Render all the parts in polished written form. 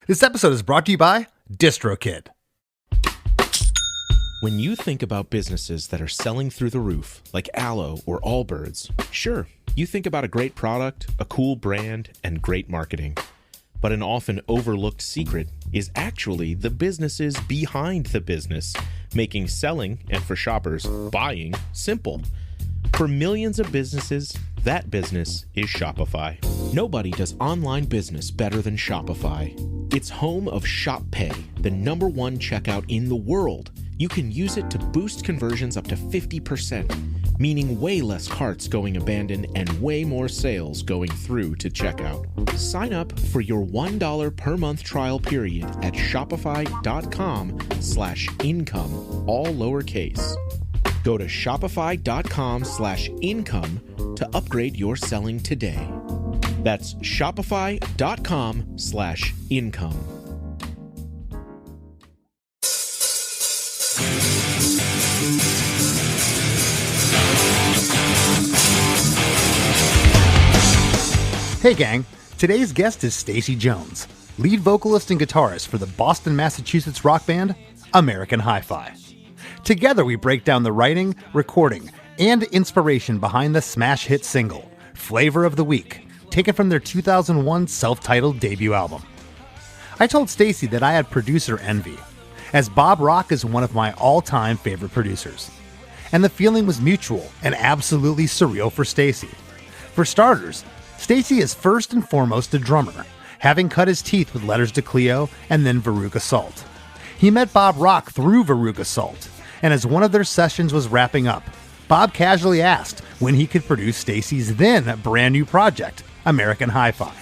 This episode is brought to you by DistroKid. When you think about businesses that are selling through the roof, like Aloe or Allbirds, sure, you think about a great product, a cool brand, and great marketing. But an often overlooked secret is actually the businesses behind the business, making selling, and for shoppers, buying, simple. For millions of businesses, that business is Shopify. Nobody does online business better than Shopify. It's home of Shop Pay, the #1 checkout in the world. You can use it to boost conversions up to 50%, meaning way less carts going abandoned and way more sales going through to checkout. Sign up for your $1 per month trial period at shopify.com/income, all lowercase. Go to shopify.com/income to upgrade your selling today. That's shopify.com/income. Hey gang, today's guest is Stacy Jones, lead vocalist and guitarist for the Boston, Massachusetts rock band American Hi-Fi. Together we break down the writing, recording, and inspiration behind the smash hit single, Flavor of the Week, taken from their 2001 self-titled debut album. I told Stacy that I had producer envy, as Bob Rock is one of my all-time favorite producers. And the feeling was mutual and absolutely surreal for Stacy. For starters, Stacy is first and foremost a drummer, having cut his teeth with Letters to Cleo and then Veruca Salt. He met Bob Rock through Veruca Salt, and as one of their sessions was wrapping up, Bob casually asked when he could produce Stacy's then brand new project, American Hi-Fi.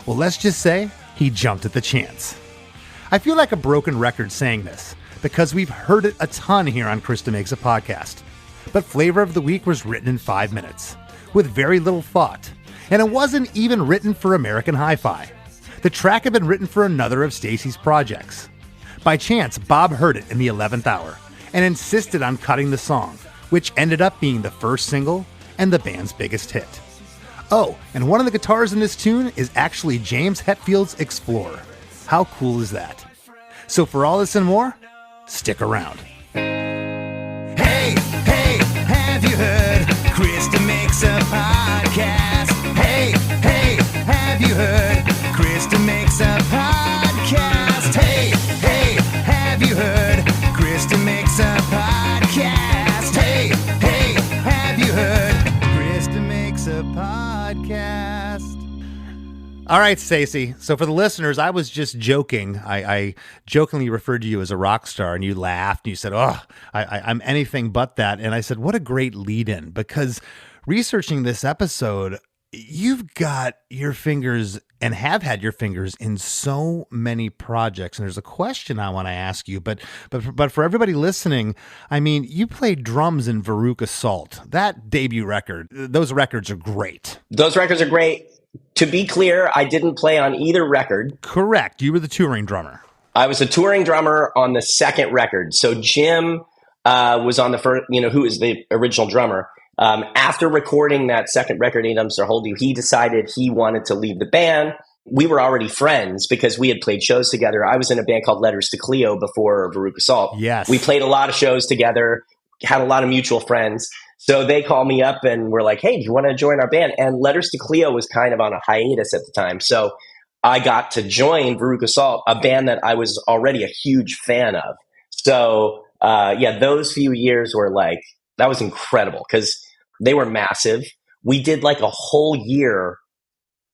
Well, let's just say he jumped at the chance. I feel like a broken record saying this, because we've heard it a ton here on Chris DeMakes a Podcast. But Flavor of the Week was written in 5 minutes, with very little thought, and it wasn't even written for American Hi-Fi. The track had been written for another of Stacy's projects. By chance, Bob heard it in the 11th hour, and insisted on cutting the song, which ended up being the first single and the band's biggest hit. Oh, and one of the guitars in this tune is actually James Hetfield's Explorer. How cool is that? So for all this and more, stick around. Hey, hey, have you heard? Chris DeMakes a Podcast. Hey, hey, have you heard? Chris DeMakes a Podcast. Hey, hey, have you heard? Chris DeMakes a Podcast. Hey, hey, have you heard? Chris DeMakes a Podcast. All right, Stacy. So for the listeners, I was just joking. I jokingly referred to you as a rock star, and you laughed, and you said, oh, I'm anything but that. And I said, what a great lead-in, because researching this episode, you've got your fingers and have had your fingers in so many projects. And there's a question I want to ask you, but for everybody listening, I mean, you played drums in Veruca Salt. That debut record, those records are great. Those records are great. To be clear, I didn't play on either record. Correct. You were the touring drummer. I was a touring drummer on the second record. So Jim was on the first, who is the original drummer. After recording that second record, Eight Arms to Hold You, he decided he wanted to leave the band. We were already friends because we had played shows together. I was in a band called Letters to Cleo before Veruca Salt. Yes. We played a lot of shows together, had a lot of mutual friends. So they called me up and were like, hey, do you want to join our band? And Letters to Cleo was kind of on a hiatus at the time. So I got to join Veruca Salt, a band that I was already a huge fan of. So those few years were like, that was incredible because they were massive. We did like a whole year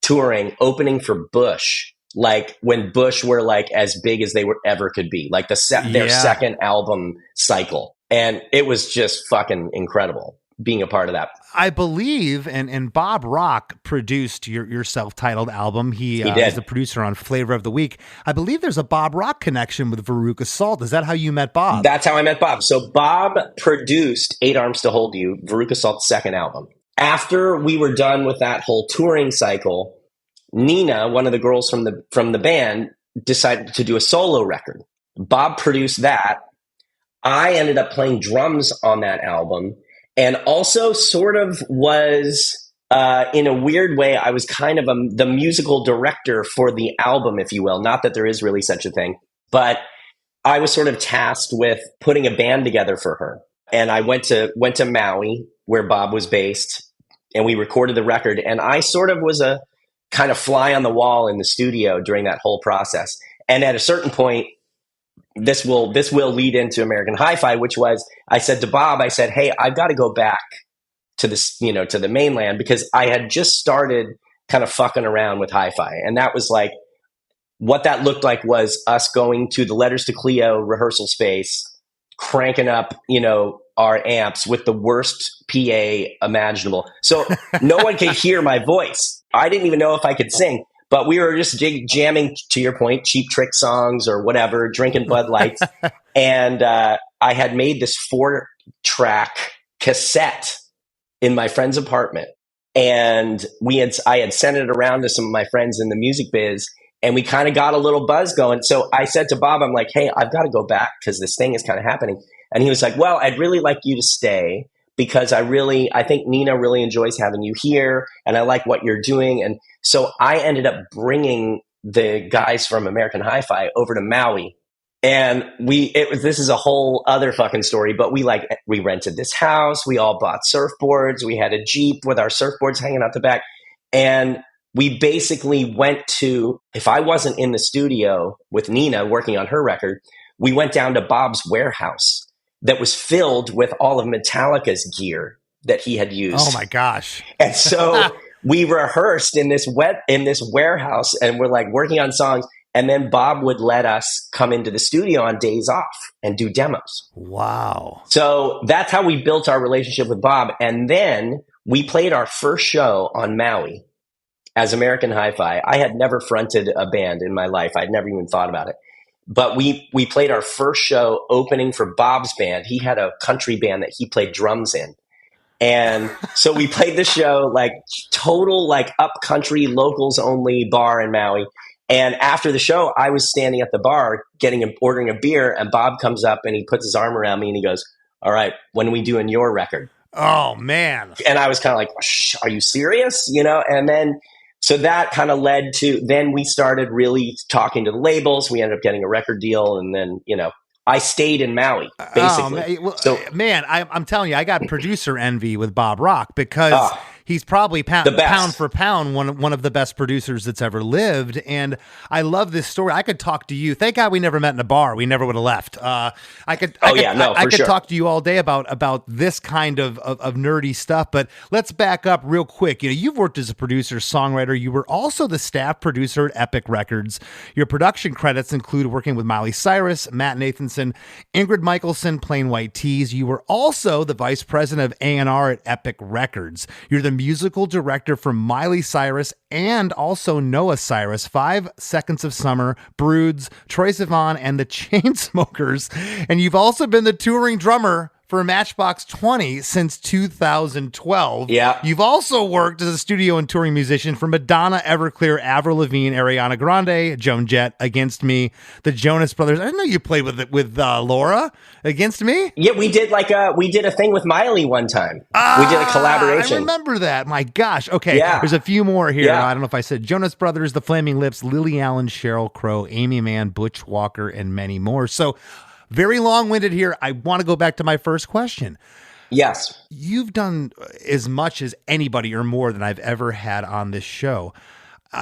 touring, opening for Bush, like when Bush were like as big as they were ever could be, like their second album cycle. And it was just fucking incredible being a part of that. I believe, and Bob Rock produced your self-titled album. He is the producer on Flavor of the Week. I believe there's a Bob Rock connection with Veruca Salt. Is that how you met Bob? That's how I met Bob. So Bob produced Eight Arms to Hold You, Veruca Salt's second album. After we were done with that whole touring cycle, Nina, one of the girls from the band, decided to do a solo record. Bob produced that. I ended up playing drums on that album and also sort of was in a weird way, I was kind of the musical director for the album, if you will. Not that there is really such a thing, but I was sort of tasked with putting a band together for her. And I went to Maui, where Bob was based, and we recorded the record. And I sort of was a kind of fly on the wall in the studio during that whole process. And at a certain point, this will lead into American Hi-Fi, which was, I said to Bob, I said, hey, I've got to go back to this, to the mainland, because I had just started kind of fucking around with hi-fi. And that was like, what that looked like was us going to the Letters to Cleo rehearsal space, cranking up, our amps with the worst PA imaginable. So no one could hear my voice. I didn't even know if I could sing, but we were just jamming, to your point, Cheap Trick songs or whatever, drinking Bud Lights. And I had made this 4-track cassette in my friend's apartment. And I had sent it around to some of my friends in the music biz, and we kind of got a little buzz going. So I said to Bob, I'm like, hey, I've got to go back because this thing is kind of happening. And he was like, well, I'd really like you to stay because I think Nina really enjoys having you here, and I like what you're doing. And so I ended up bringing the guys from American Hi-Fi over to Maui. And this is a whole other fucking story, but we rented this house. We all bought surfboards. We had a Jeep with our surfboards hanging out the back. And we basically went to, if I wasn't in the studio with Nina working on her record, we went down to Bob's warehouse that was filled with all of Metallica's gear that he had used. Oh my gosh. And so we rehearsed in this warehouse, and we're like working on songs. And then Bob would let us come into the studio on days off and do demos. Wow. So that's how we built our relationship with Bob. And then we played our first show on Maui as American Hi-Fi. I had never fronted a band in my life. I'd never even thought about it. But we played our first show opening for Bob's band. He had a country band that he played drums in. And so we played the show, like total like up country, locals only bar in Maui. And after the show, I was standing at the bar ordering a beer, and Bob comes up and he puts his arm around me and he goes, all right, when are we doing your record? Oh, man. And I was kind of like, are you serious? And then, so that kind of led to, then we started really talking to the labels. We ended up getting a record deal. And then, I stayed in Maui, basically. I'm telling you, I got producer envy with Bob Rock because he's probably pound for pound one of the best producers that's ever lived. And I love this story. I could talk to you. Thank God we never met in a bar. We never would have left. I could talk to you all day about this kind of nerdy stuff. But let's back up real quick. You've worked as a producer, songwriter. You were also the staff producer at Epic Records. Your production credits include working with Miley Cyrus, Matt Nathanson, Ingrid Michaelson, Plain White Tees. You were also the vice president of A&R at Epic Records. You're the musical director for Miley Cyrus and also Noah Cyrus, 5 Seconds of Summer, Broods, Troye Sivan, and the Chainsmokers. And you've also been the touring drummer for Matchbox 20 since 2012. Yeah. You've also worked as a studio and touring musician for Madonna, Everclear, Avril Lavigne, Ariana Grande, Joan Jett, Against Me, the Jonas Brothers. I didn't know you played with Laura, Against Me. Yeah, we did a thing with Miley one time. We did a collaboration. I remember that. My gosh. Okay. Yeah. There's a few more here. Yeah. I don't know if I said Jonas Brothers, the Flaming Lips, Lily Allen, Sheryl Crow, Amy Mann, Butch Walker, and many more. So very long-winded here. I want to go back to my first question. Yes. You've done as much as anybody or more than I've ever had on this show.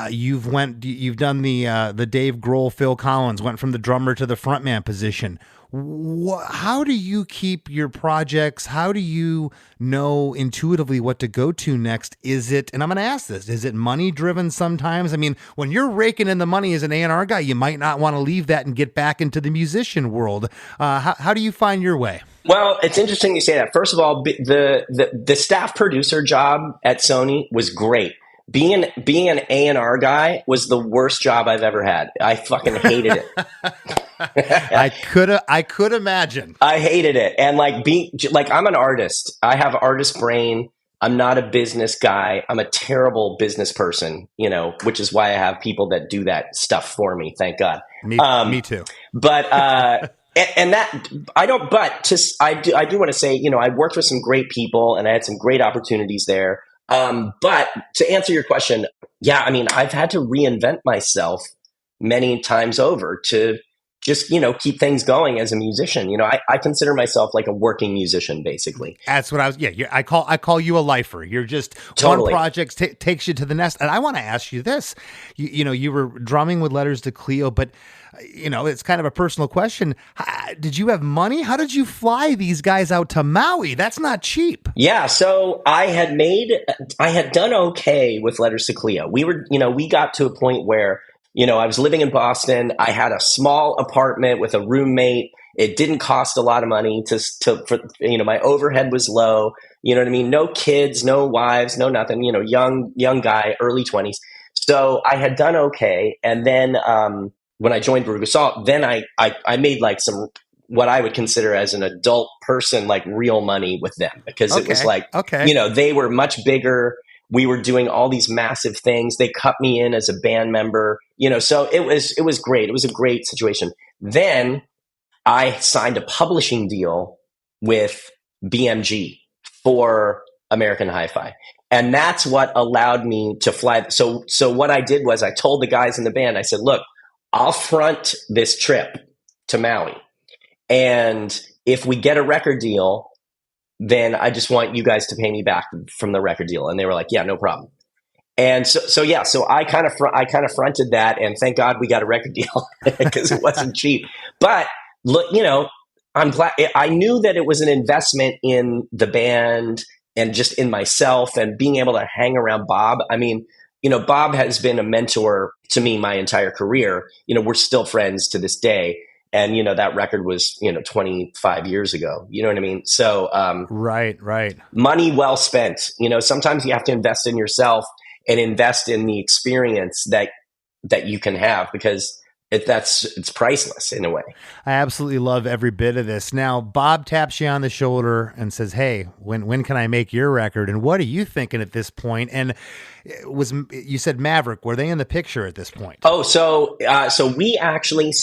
You've done the Dave Grohl, Phil Collins, went from the drummer to the frontman position. How do you keep your projects? How do you know intuitively what to go to next? And I'm going to ask this, is it money driven sometimes? I mean, when you're raking in the money as an A&R guy, you might not want to leave that and get back into the musician world. How do you find your way? Well, it's interesting you say that. First of all, the staff producer job at Sony was great. Being an A&R guy was the worst job I've ever had. I fucking hated it. I could imagine. I hated it. And I'm an artist. I have artist brain. I'm not a business guy. I'm a terrible business person, which is why I have people that do that stuff for me. Thank God. Me too. But, and that I don't, but I do want to say, I worked with some great people and I had some great opportunities there. But to answer your question, yeah, I mean, I've had to reinvent myself many times over to just, keep things going as a musician. I consider myself like a working musician, basically. That's what I was. Yeah, I call you a lifer. You're just Totally. one project takes you to the next. And I want to ask you this. You were drumming with Letters to Cleo, but it's kind of a personal question. Did you have money? How did you fly these guys out to Maui? That's not cheap. Yeah, so I had done okay with Letters to Cleo. We got to a point where I was living in Boston. I had a small apartment with a roommate. It didn't cost a lot of money my overhead was low. You know what I mean? No kids, no wives, no nothing. Young guy, early 20s. So I had done okay, and then when I joined Veruca Salt, then I made like some what I would consider as an adult person, like real money with them, because it was like they were much bigger. We were doing all these massive things. They cut me in as a band member, so it was great. It was a great situation. Then I signed a publishing deal with BMG for American Hi-Fi. And that's what allowed me to fly. So what I did was I told the guys in the band, I said, look, I'll front this trip to Maui. And if we get a record deal, then I just want you guys to pay me back from the record deal. And they were like, yeah, no problem. And so I kind of fronted that, and thank God we got a record deal because it wasn't cheap. But look, I'm glad. I knew that it was an investment in the band and just in myself and being able to hang around Bob. I mean, Bob has been a mentor to me my entire career. We're still friends to this day. And, that record was, 25 years ago. You know what I mean? So, right. Money well spent. Sometimes you have to invest in yourself and invest in the experience that you can have, because it's priceless in a way. I absolutely love every bit of this. Now, Bob taps you on the shoulder and says, hey, when can I make your record? And what are you thinking at this point? And you said Maverick, were they in the picture at this point? Oh, so we actually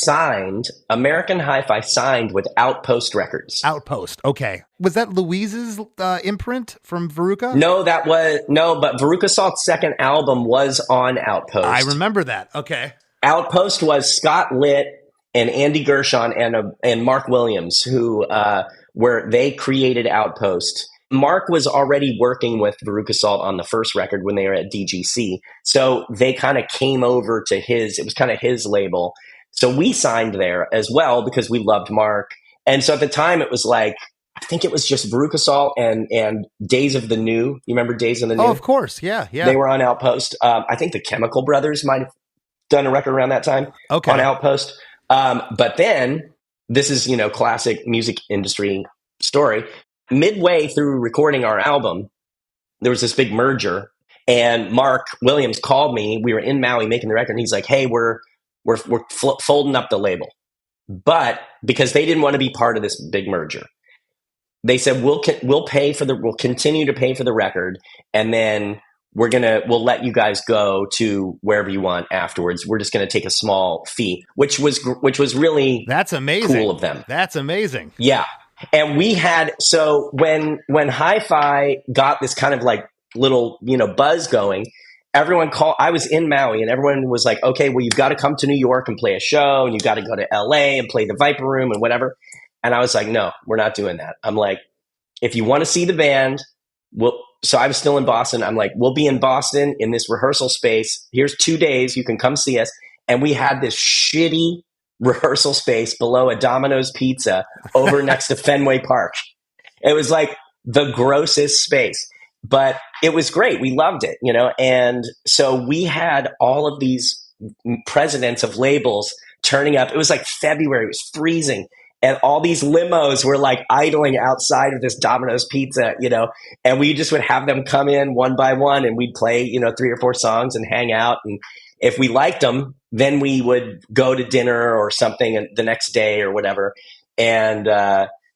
American Hi-Fi signed with Outpost Records. Outpost. Okay. Was that Louise's imprint from Veruca? No, but Veruca Salt's second album was on Outpost. I remember that. Okay. Outpost was Scott Litt and Andy Gershon and Mark Williams, who they created Outpost. Mark was already working with Veruca Salt on the first record when they were at DGC. So they kind of came over to it was kind of his label. So we signed there as well because we loved Mark. And so at the time it was like, I think it was just Veruca Salt and Days of the New. You remember Days of the New? Oh, of course. Yeah. They were on Outpost. I think the Chemical Brothers might have done a record around that time on Outpost. But then this is, classic music industry story. Midway through recording our album, there was this big merger, and Mark Williams called me. We were in Maui making the record, and he's like, hey, we're folding up the label. But because they didn't want to be part of this big merger, they said, we'll continue to pay for the record, and then we'll let you guys go to wherever you want afterwards. We're just going to take a small fee, which was really that's amazing. Cool of them. That's amazing. Yeah. And we had, so when Hi-Fi got this kind of like little, buzz going, everyone I was in Maui and everyone was like, okay, well, you've got to come to New York and play a show, and you've got to go to LA and play the Viper Room and whatever. And I was like, no, we're not doing that. I'm like, if you want to see the band, so I was still in Boston. I'm like, we'll be in Boston in this rehearsal space. Here's 2 days. You can come see us. And we had this shitty rehearsal space below a Domino's Pizza over next to Fenway Park. It was like the grossest space, but it was great. We loved it, And so we had all of these presidents of labels turning up. It was like February. It was freezing. And all these limos were like idling outside of this Domino's Pizza, and we just would have them come in one by one, and we'd play, 3 or 4 songs and hang out. And if we liked them, then we would go to dinner or something the next day or whatever. And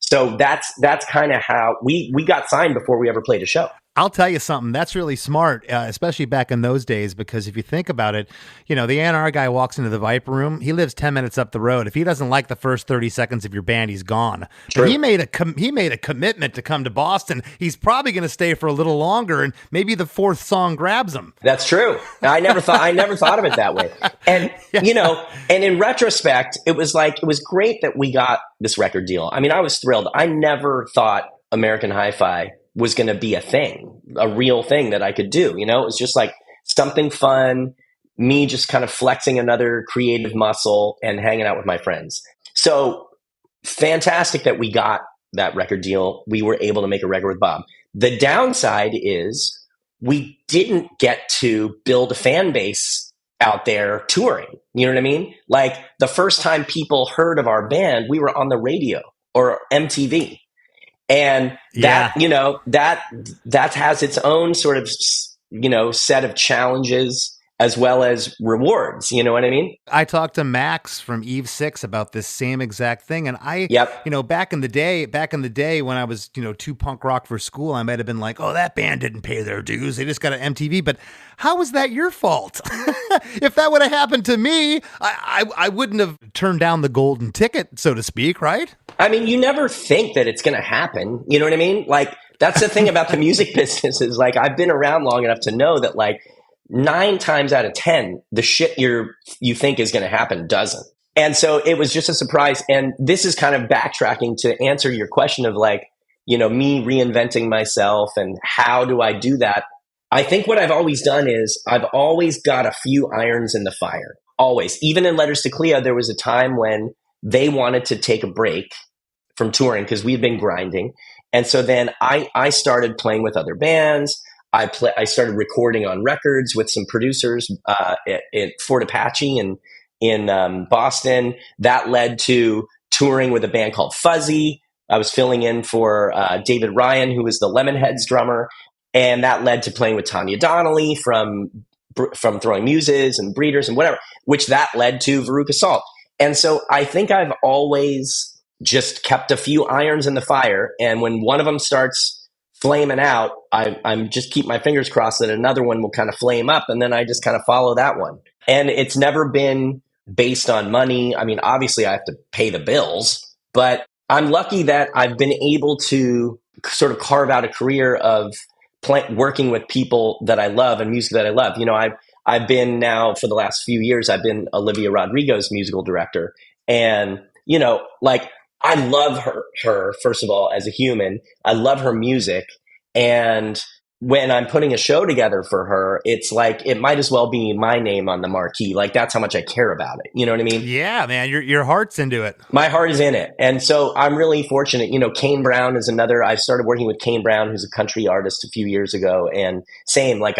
so that's kind of how we got signed before we ever played a show. I'll tell you something. That's really smart, especially back in those days, because if you think about it, the A&R guy walks into the Viper room. He lives 10 minutes up the road. If he doesn't like the first 30 seconds of your band, he's gone. True. But he made a commitment to come to Boston. He's probably going to stay for a little longer, and maybe the fourth song grabs him. That's true. I never thought of it that way. And, and in retrospect, it was great that we got this record deal. I mean, I was thrilled. I never thought American Hi-Fi was going to be a real thing that I could do. It was just like something fun, me just kind of flexing another creative muscle and hanging out with my friends. So fantastic that we got that record deal. We were able to make a record with Bob. The downside is we didn't get to build a fan base out there touring. You know what I mean? Like the first time people heard of our band, we were on the radio or MTV. And that, that has its own sort of, set of challenges as well as rewards. You know what I mean? I talked to Max from Eve 6 about this same exact thing. And back in the day when I was, too punk rock for school, I might have been like, oh, that band didn't pay their dues. They just got an MTV. But how was that your fault? If that would have happened to me, I wouldn't have turned down the golden ticket, so to speak, right? I mean, you never think that it's going to happen. You know what I mean? Like, that's the thing about the music business is like, I've been around long enough to know that like 9 times out of 10, the shit you think is going to happen doesn't. And so it was just a surprise. And this is kind of backtracking to answer your question of like, me reinventing myself and how do I do that? I think what I've always done is I've always got a few irons in the fire. Always. Even in Letters to Cleo, there was a time when they wanted to take a break from touring because we'd been grinding. And so then I started playing with other bands. I started recording on records with some producers at Fort Apache in Boston. That led to touring with a band called Fuzzy. I was filling in for David Ryan, who was the Lemonheads drummer. And that led to playing with Tanya Donnelly from Throwing Muses and Breeders and whatever, which that led to Veruca Salt. And so I think I've always just kept a few irons in the fire. And when one of them starts flaming out, I'm just keep my fingers crossed that another one will kind of flame up. And then I just kind of follow that one. And it's never been based on money. I mean, obviously I have to pay the bills, but I'm lucky that I've been able to sort of carve out a career of working with people that I love and music that I love. I've been now for the last few years, I've been Olivia Rodrigo's musical director. And, I love her, first of all, as a human. I love her music. And when I'm putting a show together for her, it's like, it might as well be my name on the marquee. Like, that's how much I care about it. You know what I mean? Yeah, man, your heart's into it. My heart is in it. And so I'm really fortunate. Kane Brown is another, I started working with Kane Brown, who's a country artist a few years ago. And same, like,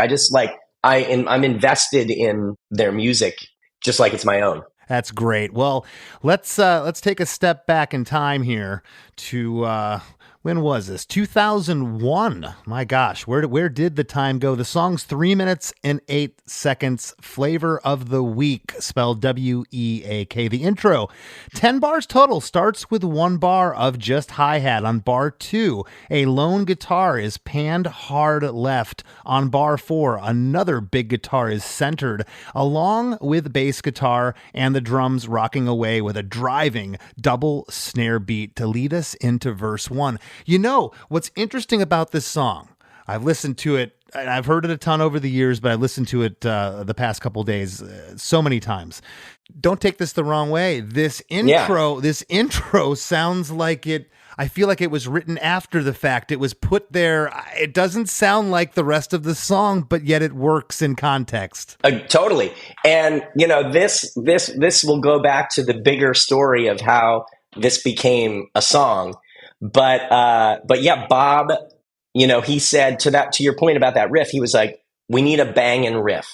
I'm invested in their music just like it's my own. That's great. Well, let's take a step back in time here to when was this? 2001. My gosh, where did the time go? The song's 3 minutes and 8 seconds. Flavor of the Week, spelled W-E-A-K. The intro, 10 bars total, starts with 1 bar of just hi-hat. On bar 2, a lone guitar is panned hard left. On bar 4, another big guitar is centered, along with bass guitar and the drums rocking away with a driving double snare beat to lead us into verse 1. What's interesting about this song, I've listened to it, and I've heard it a ton over the years, but I listened to it the past couple days so many times. Don't take this the wrong way. This intro sounds like it, I feel like it was written after the fact. It was put there. It doesn't sound like the rest of the song, but yet it works in context. Totally. And, this will go back to the bigger story of how this became a song. But yeah, Bob, he said to your point about that riff, he was like, we need a banging riff.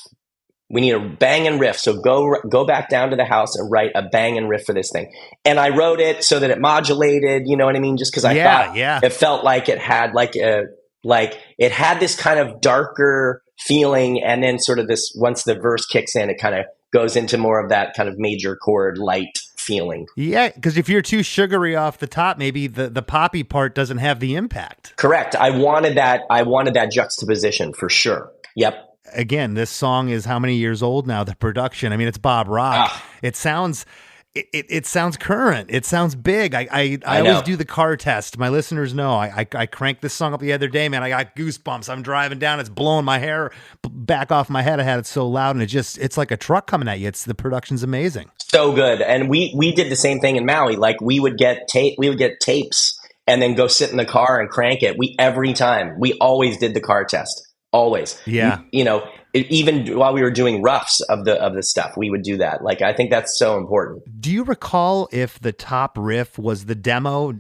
We need a banging riff. So go back down to the house and write a banging riff for this thing. And I wrote it so that it modulated, you know what I mean? Just because I thought it felt like it had it had this kind of darker feeling. And then sort of this, once the verse kicks in, it kind of goes into more of that kind of major chord light feeling. Yeah, because if you're too sugary off the top, maybe the poppy part doesn't have the impact. Correct. I wanted that juxtaposition for sure. Yep. Again, this song is how many years old now? The production. I mean, it's Bob Rock. It sounds current. It sounds big. I always do the car test. My listeners know I cranked this song up the other day, man. I got goosebumps. I'm driving down. It's blowing my hair back off my head. I had it so loud, and it's like a truck coming at you. The production's amazing. So good. And we did the same thing in Maui. Like we would get tapes and then go sit in the car and crank it. Every time we always did the car test. Always. Yeah. Even while we were doing roughs of the stuff, we would do that. Like, I think that's so important. Do you recall if the top riff was the demo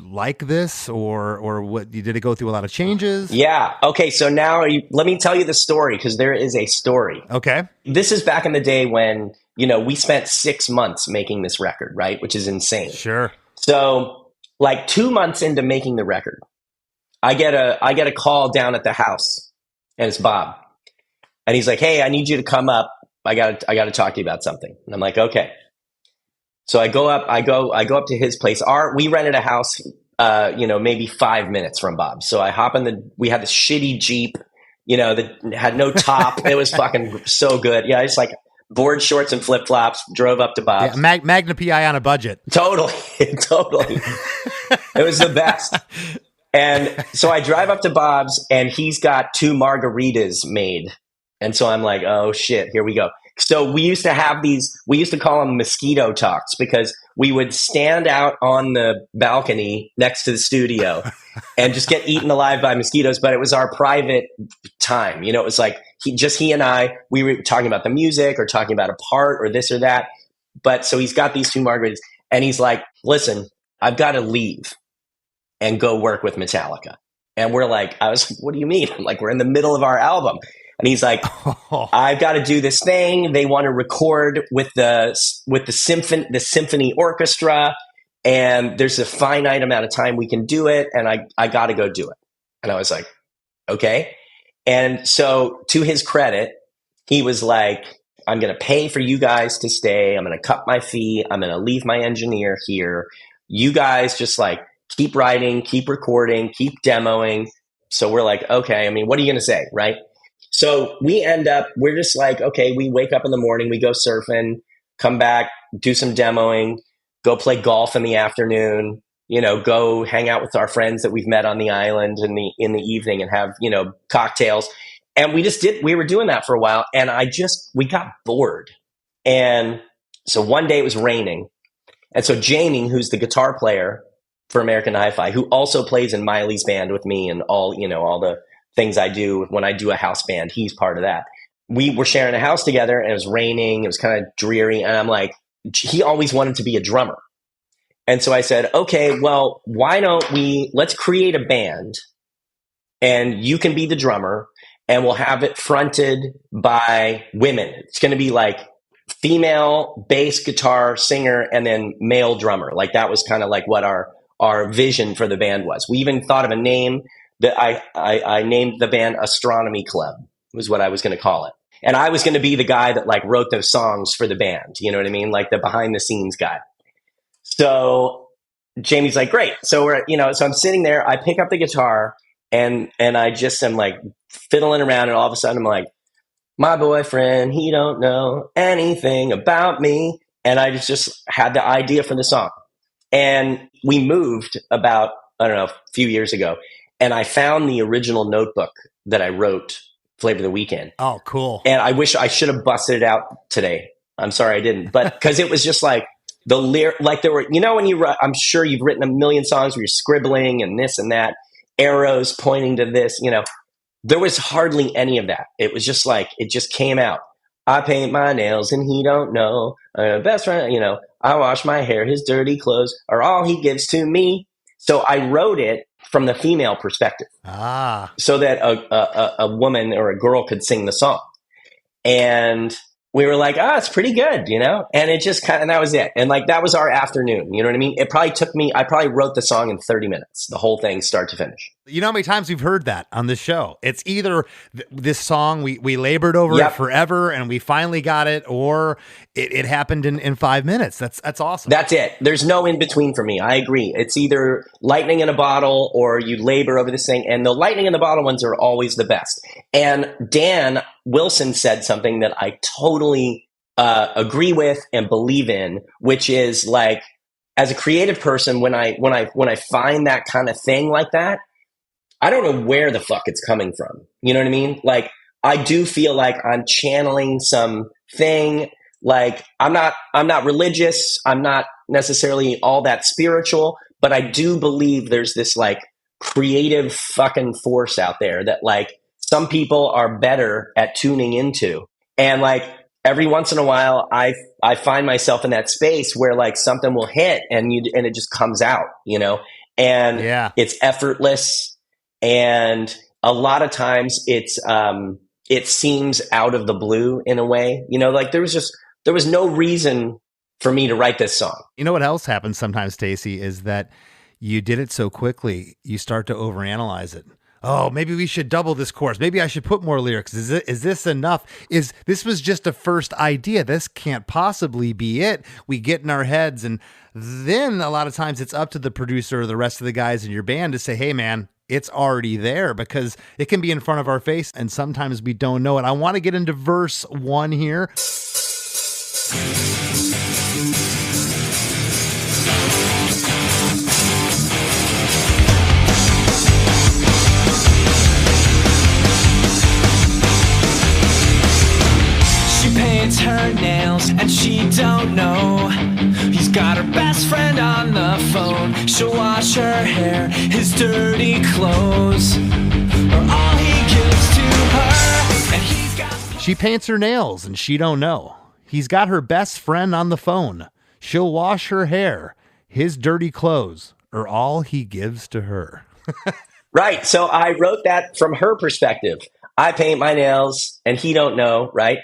like this, or what? Did it go through a lot of changes? Yeah. Okay. So now let me tell you the story, because there is a story. Okay. This is back in the day when, we spent 6 months making this record, right? Which is insane. Sure. So like 2 months into making the record, I get a call down at the house. And it's Bob. And he's like, hey, I need you to come up. I got to talk to you about something. And I'm like, okay. So I go up to his place. We rented a house, maybe 5 minutes from Bob. So I hop we had this shitty Jeep, that had no top. It was fucking so good. Yeah. It's like board shorts and flip flops, drove up to Bob's. Yeah, Magna PI on a budget. Totally. It was the best. And so I drive up to Bob's, and he's got 2 margaritas made. And so I'm like, oh shit, here we go. So we used to call them mosquito talks, because we would stand out on the balcony next to the studio and just get eaten alive by mosquitoes. But it was our private time. It was like he and I, we were talking about the music or talking about a part or this or that. But so he's got these 2 margaritas, and he's like, listen, I've got to leave and go work with Metallica. And I was like, what do you mean? I'm like, we're in the middle of our album. And he's like, I've got to do this thing. They want to record with the symphony orchestra, and there's a finite amount of time we can do it. And I got to go do it. And I was like, okay. And so to his credit, he was like, I'm going to pay for you guys to stay. I'm going to cut my fee. I'm going to leave my engineer here. You guys just keep writing, keep recording, keep demoing. So we're like, okay, I mean, what are you going to say? Right. So we're just like, okay, we wake up in the morning, we go surfing, come back, do some demoing, go play golf in the afternoon, go hang out with our friends that we've met on the island in the evening and have, cocktails. And we were doing that for a while, and we got bored. And so one day it was raining. And so Jamie, who's the guitar player for American Hi-Fi, who also plays in Miley's band with me and all the things I do when I do a house band, he's part of that. We were sharing a house together, and it was raining. It was kind of dreary. And I'm like, he always wanted to be a drummer. And so I said, okay, well, why don't let's create a band, and you can be the drummer, and we'll have it fronted by women. It's going to be like female bass guitar singer and then male drummer. Like that was kind of like what our vision for the band was. We even thought of a name that I named the band Astronomy Club, was what I was going to call it. And I was going to be the guy that wrote those songs for the band. You know what I mean? Like the behind the scenes guy. So Jamie's like, great. So so I'm sitting there, I pick up the guitar, and I just am fiddling around, and all of a sudden I'm like, my boyfriend, he don't know anything about me. And I just had the idea for the song. And we moved about, a few years ago. And I found the original notebook that I wrote Flavor of the Weekend. Oh, cool. And I wish I should have busted it out today. I'm sorry I didn't. But because it was just the lyric, there were, when I'm sure you've written a million songs where you're scribbling and this and that, arrows pointing to this, there was hardly any of that. It was just it just came out. I paint my nails and he don't know. Best friend, I wash my hair, his dirty clothes are all he gives to me. So I wrote it from the female perspective, so that a woman or a girl could sing the song. And we were like, it's pretty good, and it just and that was it. And that was our afternoon. You know what I mean? It probably took me, I probably wrote the song in 30 minutes, the whole thing start to finish. You know how many times we've heard that on this show? It's either this song, we labored over it forever and we finally got it, or it happened in 5 minutes. That's awesome. That's it. There's no in between for me. I agree. It's either lightning in a bottle or you labor over this thing. And the lightning in the bottle ones are always the best. And Dan Wilson said something that I totally agree with and believe in, which is like, as a creative person, when I find that kind of thing like that, I don't know where the fuck it's coming from. You know what I mean? Like, I do feel like I'm channeling some thing. Like, I'm not religious. I'm not necessarily all that spiritual, but I do believe there's this like creative fucking force out there that like some people are better at tuning into. And like every once in a while, I find myself in that space where like something will hit and it just comes out, you know, and it's effortless. And a lot of times it seems out of the blue in a way, you know, like there was no reason for me to write this song. You know what else happens sometimes, Stacy, is that you did it so quickly, you start to overanalyze it. Oh, maybe we should double this chorus. Maybe I should put more lyrics. Is this enough? This was just a first idea. This can't possibly be it. We get in our heads, and then a lot of times it's up to the producer or the rest of the guys in your band to say, hey, man, it's already there, because it can be in front of our face and sometimes we don't know it. I want to get into verse 1 here. She paints her nails and she don't know. He's got her best friend on the phone. She'll wash her hair, his dirty clothes, or all he gives to her. And he's got... She paints her nails and she don't know. He's got her best friend on the phone. She'll wash her hair, his dirty clothes, or all he gives to her. Right. So I wrote that from her perspective. I paint my nails and he don't know, right?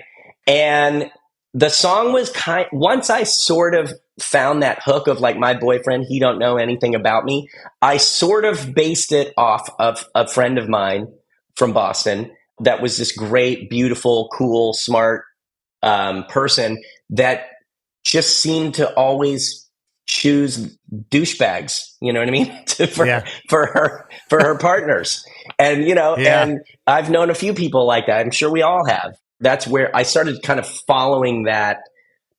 And the song was once I sort of found that hook of like my boyfriend, he don't know anything about me, I sort of based it off of a friend of mine from Boston that was this great, beautiful, cool, smart person that just seemed to always choose douchebags, you know what I mean? for her partners. And, you know, and I've known a few people like that. I'm sure we all have. That's where I started kind of following that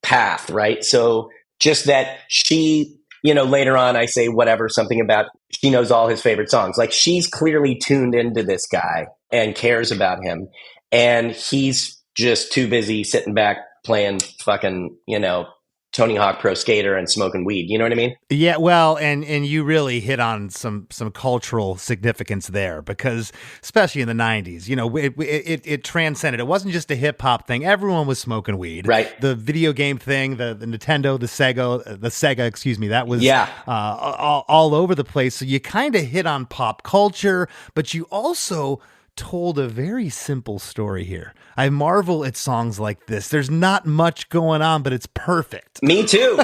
path, right? So just that she, you know, later on I say whatever, something about she knows all his favorite songs. Like she's clearly tuned into this guy and cares about him. And he's just too busy sitting back playing fucking, you know, Tony Hawk Pro Skater and smoking weed. You know what I mean? Yeah, well, and you really hit on some cultural significance there, because especially in the 90s, you know, it transcended. It wasn't just a hip hop thing. Everyone was smoking weed. Right. The video game thing, the Nintendo, the Sega, excuse me, that was all over the place. So you kind of hit on pop culture, but you also told a very simple story here. I marvel at songs like this. There's not much going on, but it's perfect. Me too.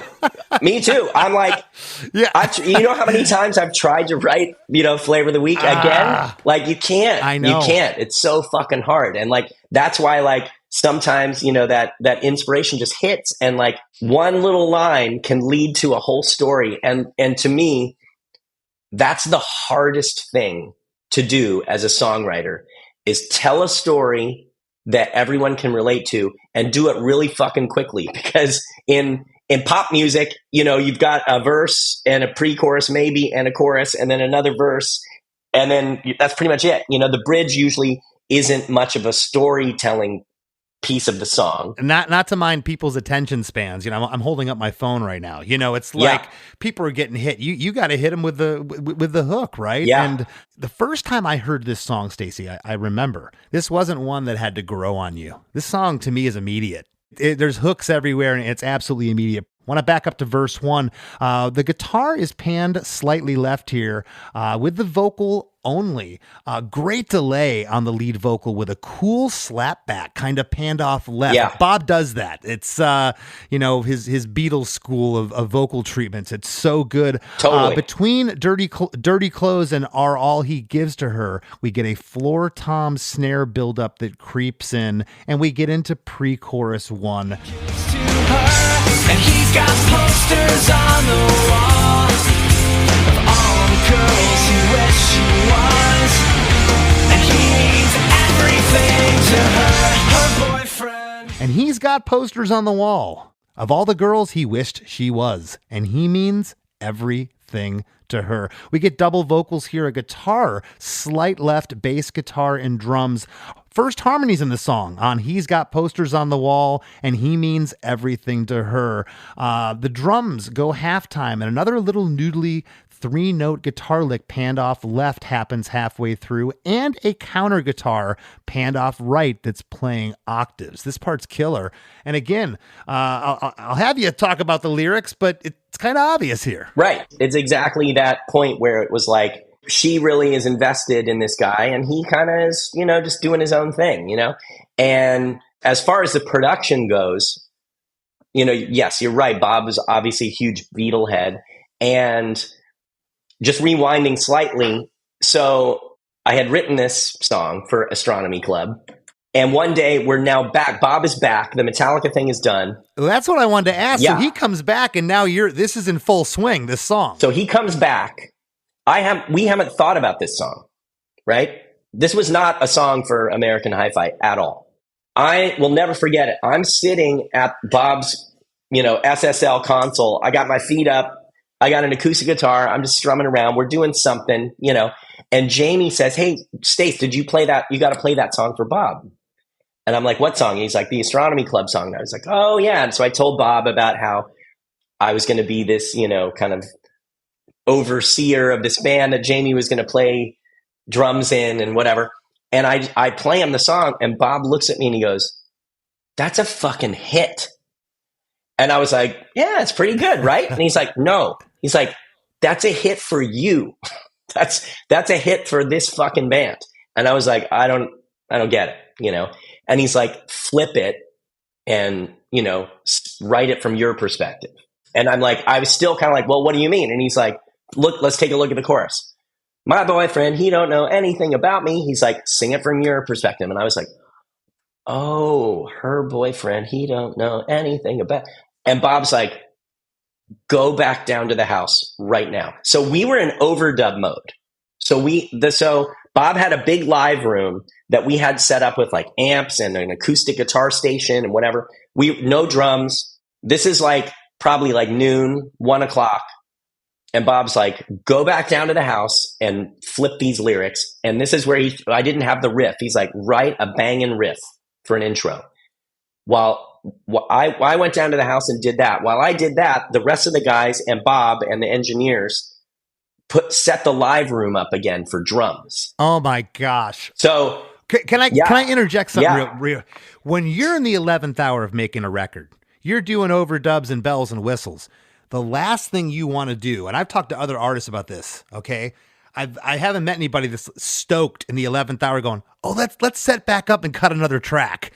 Me too. I'm like, you know how many times I've tried to write, you know, Flavor of the Week again? Like you can't. I know. You can't. It's so fucking hard. And like, that's why like sometimes, you know, that inspiration just hits and like one little line can lead to a whole story. And to me, that's the hardest thing to do as a songwriter, is tell a story that everyone can relate to and do it really fucking quickly. Because in pop music, you know, you've got a verse and a pre-chorus maybe and a chorus and then another verse. And then that's pretty much it. You know, the bridge usually isn't much of a storytelling piece of the song. Not to mind people's attention spans. You know, I'm holding up my phone right now. You know, it's like people are getting hit. You got to hit them with the hook, right? Yeah. And the first time I heard this song, Stacy, I remember this wasn't one that had to grow on you. This song to me is immediate. There's hooks everywhere and it's absolutely immediate. Want to back up to verse 1. The guitar is panned slightly left here with the vocal only. Great delay on the lead vocal with a cool slap back, kind of panned off left. Yeah. Bob does that. It's, his Beatles school of vocal treatments. It's so good. Totally. Between Dirty Clothes and Are All He Gives to Her, we get a floor tom snare buildup that creeps in, and we get into pre-chorus 1. To her, and he's got posters on the wall of all the girls he wished she was, and he means everything to her boyfriend. And he's got posters on the wall of all the girls he wished she was, and he means everything to her. We get double vocals here, a guitar, slight left, bass guitar, and drums. First harmonies in the song on He's Got Posters on the Wall and He Means Everything to Her. The drums go halftime, and another little noodly 3-note guitar lick panned off left happens halfway through, and a counter guitar panned off right that's playing octaves. This part's killer. And again, I'll have you talk about the lyrics, but it's kind of obvious here. Right. It's exactly that point where it was like, she really is invested in this guy, and he kind of is, just doing his own thing, And as far as the production goes, yes, you're right. Bob was obviously a huge Beatle head. And just rewinding slightly, so I had written this song for Astronomy Club. And one day we're now back. Bob is back. The Metallica thing is done. Well, that's what I wanted to ask. Yeah. So he comes back, and now this is in full swing, this song. So he comes back. We haven't thought about this song, right? This was not a song for American Hi-Fi at all. I will never forget it. I'm sitting at Bob's, SSL console. I got my feet up. I got an acoustic guitar. I'm just strumming around. We're doing something, and Jamie says, "Hey, Stace, did you play that? You got to play that song for Bob." And I'm like, "What song?" And he's like, "The Astronomy Club song." And I was like, "Oh yeah." And so I told Bob about how I was going to be this, kind of overseer of this band that Jamie was going to play drums in and whatever. And I play him the song, and Bob looks at me and he goes, "That's a fucking hit." And I was like, "Yeah, it's pretty good, right?" And he's like, "No." He's like, "That's a hit for you. That's a hit for this fucking band." And I was like, I don't get it, And he's like, "Flip it and, write it from your perspective." And I'm like, I was still kind of like, "Well, what do you mean?" And he's like, "Look, let's take a look at the chorus. My boyfriend, he don't know anything about me." He's like, "Sing it from your perspective." And I was like, "Oh, her boyfriend, he don't know anything about." And Bob's like, "Go back down to the house right now." So we were in overdub mode. So Bob had a big live room that we had set up with like amps and an acoustic guitar station and whatever. No drums. This is like probably like noon, 1:00. And Bob's like, "Go back down to the house and flip these lyrics." And this is where I didn't have the riff. He's like, "Write a banging riff for an intro." I went down to the house and did that. While I did that, the rest of the guys and Bob and the engineers set the live room up again for drums. Oh my gosh. So can I interject something Yeah. real? When you're in the 11th hour of making a record, you're doing overdubs and bells and whistles. The last thing you want to do, and I've talked to other artists about this, okay? I haven't met anybody that's stoked in the 11th hour going, "Oh, let's set back up and cut another track."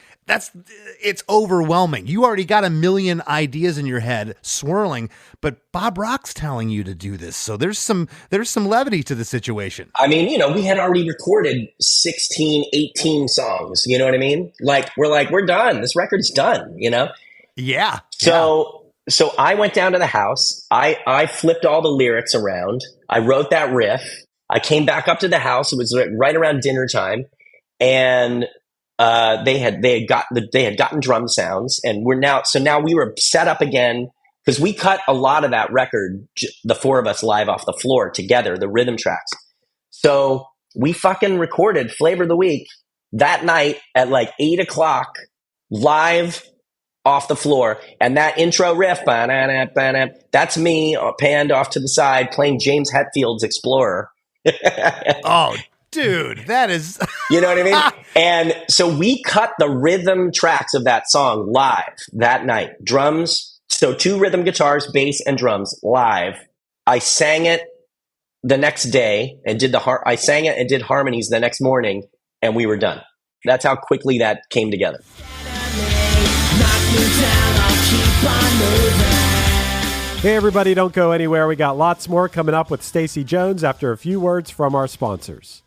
It's overwhelming. You already got a million ideas in your head swirling, but Bob Rock's telling you to do this. So there's some levity to the situation. I mean, we had already recorded 16, 18 songs. You know what I mean? We're done. This record's done, Yeah. So I went down to the house. I flipped all the lyrics around. I wrote that riff. I came back up to the house. It was right around dinner time, and they had gotten drum sounds, and now we were set up again because we cut a lot of that record, the four of us live off the floor together, the rhythm tracks. So we fucking recorded Flavor of the Week that night at like 8:00 live off the floor, and that intro riff, that's me panned off to the side playing James Hetfield's Explorer. Oh, dude, that is... You know what I mean? And so we cut the rhythm tracks of that song live that night. Drums, So 2 rhythm guitars, bass, and drums live. I sang it the next day and did I sang it and did harmonies the next morning, and we were done. That's how quickly that came together. Hey everybody, don't go anywhere. We got lots more coming up with Stacy Jones after a few words from our sponsors.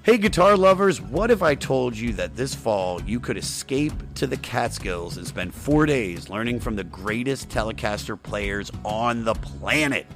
Hey guitar lovers, what if I told you that this fall you could escape to the Catskills and spend 4 days learning from the greatest Telecaster players on the planet?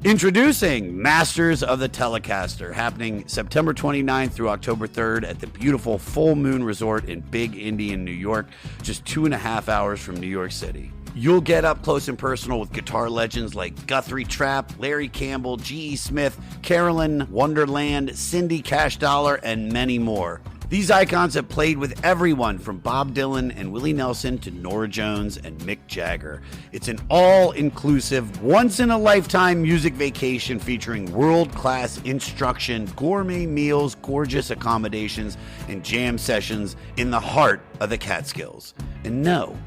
Introducing Masters of the Telecaster, happening September 29th through October 3rd at the beautiful Full Moon Resort in Big Indian, New York, just 2.5 hours from New York City. You'll get up close and personal with guitar legends like Guthrie Trapp, Larry Campbell, G.E. Smith, Carolyn Wonderland, Cindy Cash Dollar, and many more. These icons have played with everyone from Bob Dylan and Willie Nelson to Norah Jones and Mick Jagger. It's an all-inclusive, once-in-a-lifetime music vacation featuring world-class instruction, gourmet meals, gorgeous accommodations, and jam sessions in the heart of the Catskills. And no,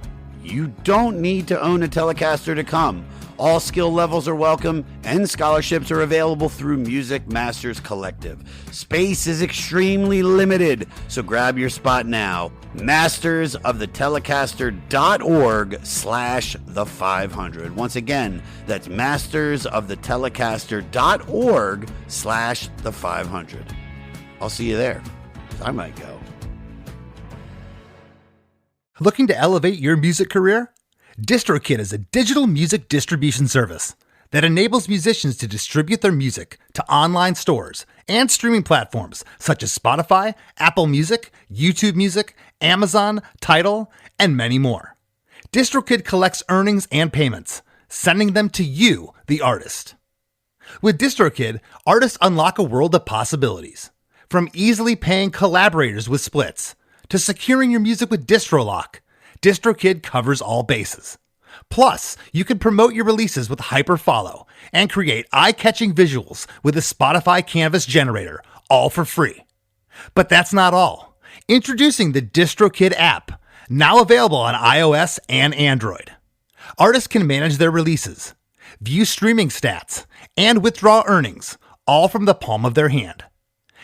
you don't need to own a Telecaster to come. All skill levels are welcome, and scholarships are available through Music Masters Collective. Space is extremely limited, so grab your spot now. mastersoftetelecaster.org/the500. Once again, that's mastersoftetelecaster.org/the500. I'll see you there. I might go. Looking to elevate your music career? DistroKid is a digital music distribution service that enables musicians to distribute their music to online stores and streaming platforms such as Spotify, Apple Music, YouTube Music, Amazon, Tidal, and many more. DistroKid collects earnings and payments, sending them to you, the artist. With DistroKid, artists unlock a world of possibilities. From easily paying collaborators with splits, to securing your music with DistroLock, DistroKid covers all bases. Plus, you can promote your releases with Hyperfollow and create eye-catching visuals with a Spotify Canvas generator, all for free. But that's not all. Introducing the DistroKid app, now available on iOS and Android. Artists can manage their releases, view streaming stats, and withdraw earnings, all from the palm of their hand.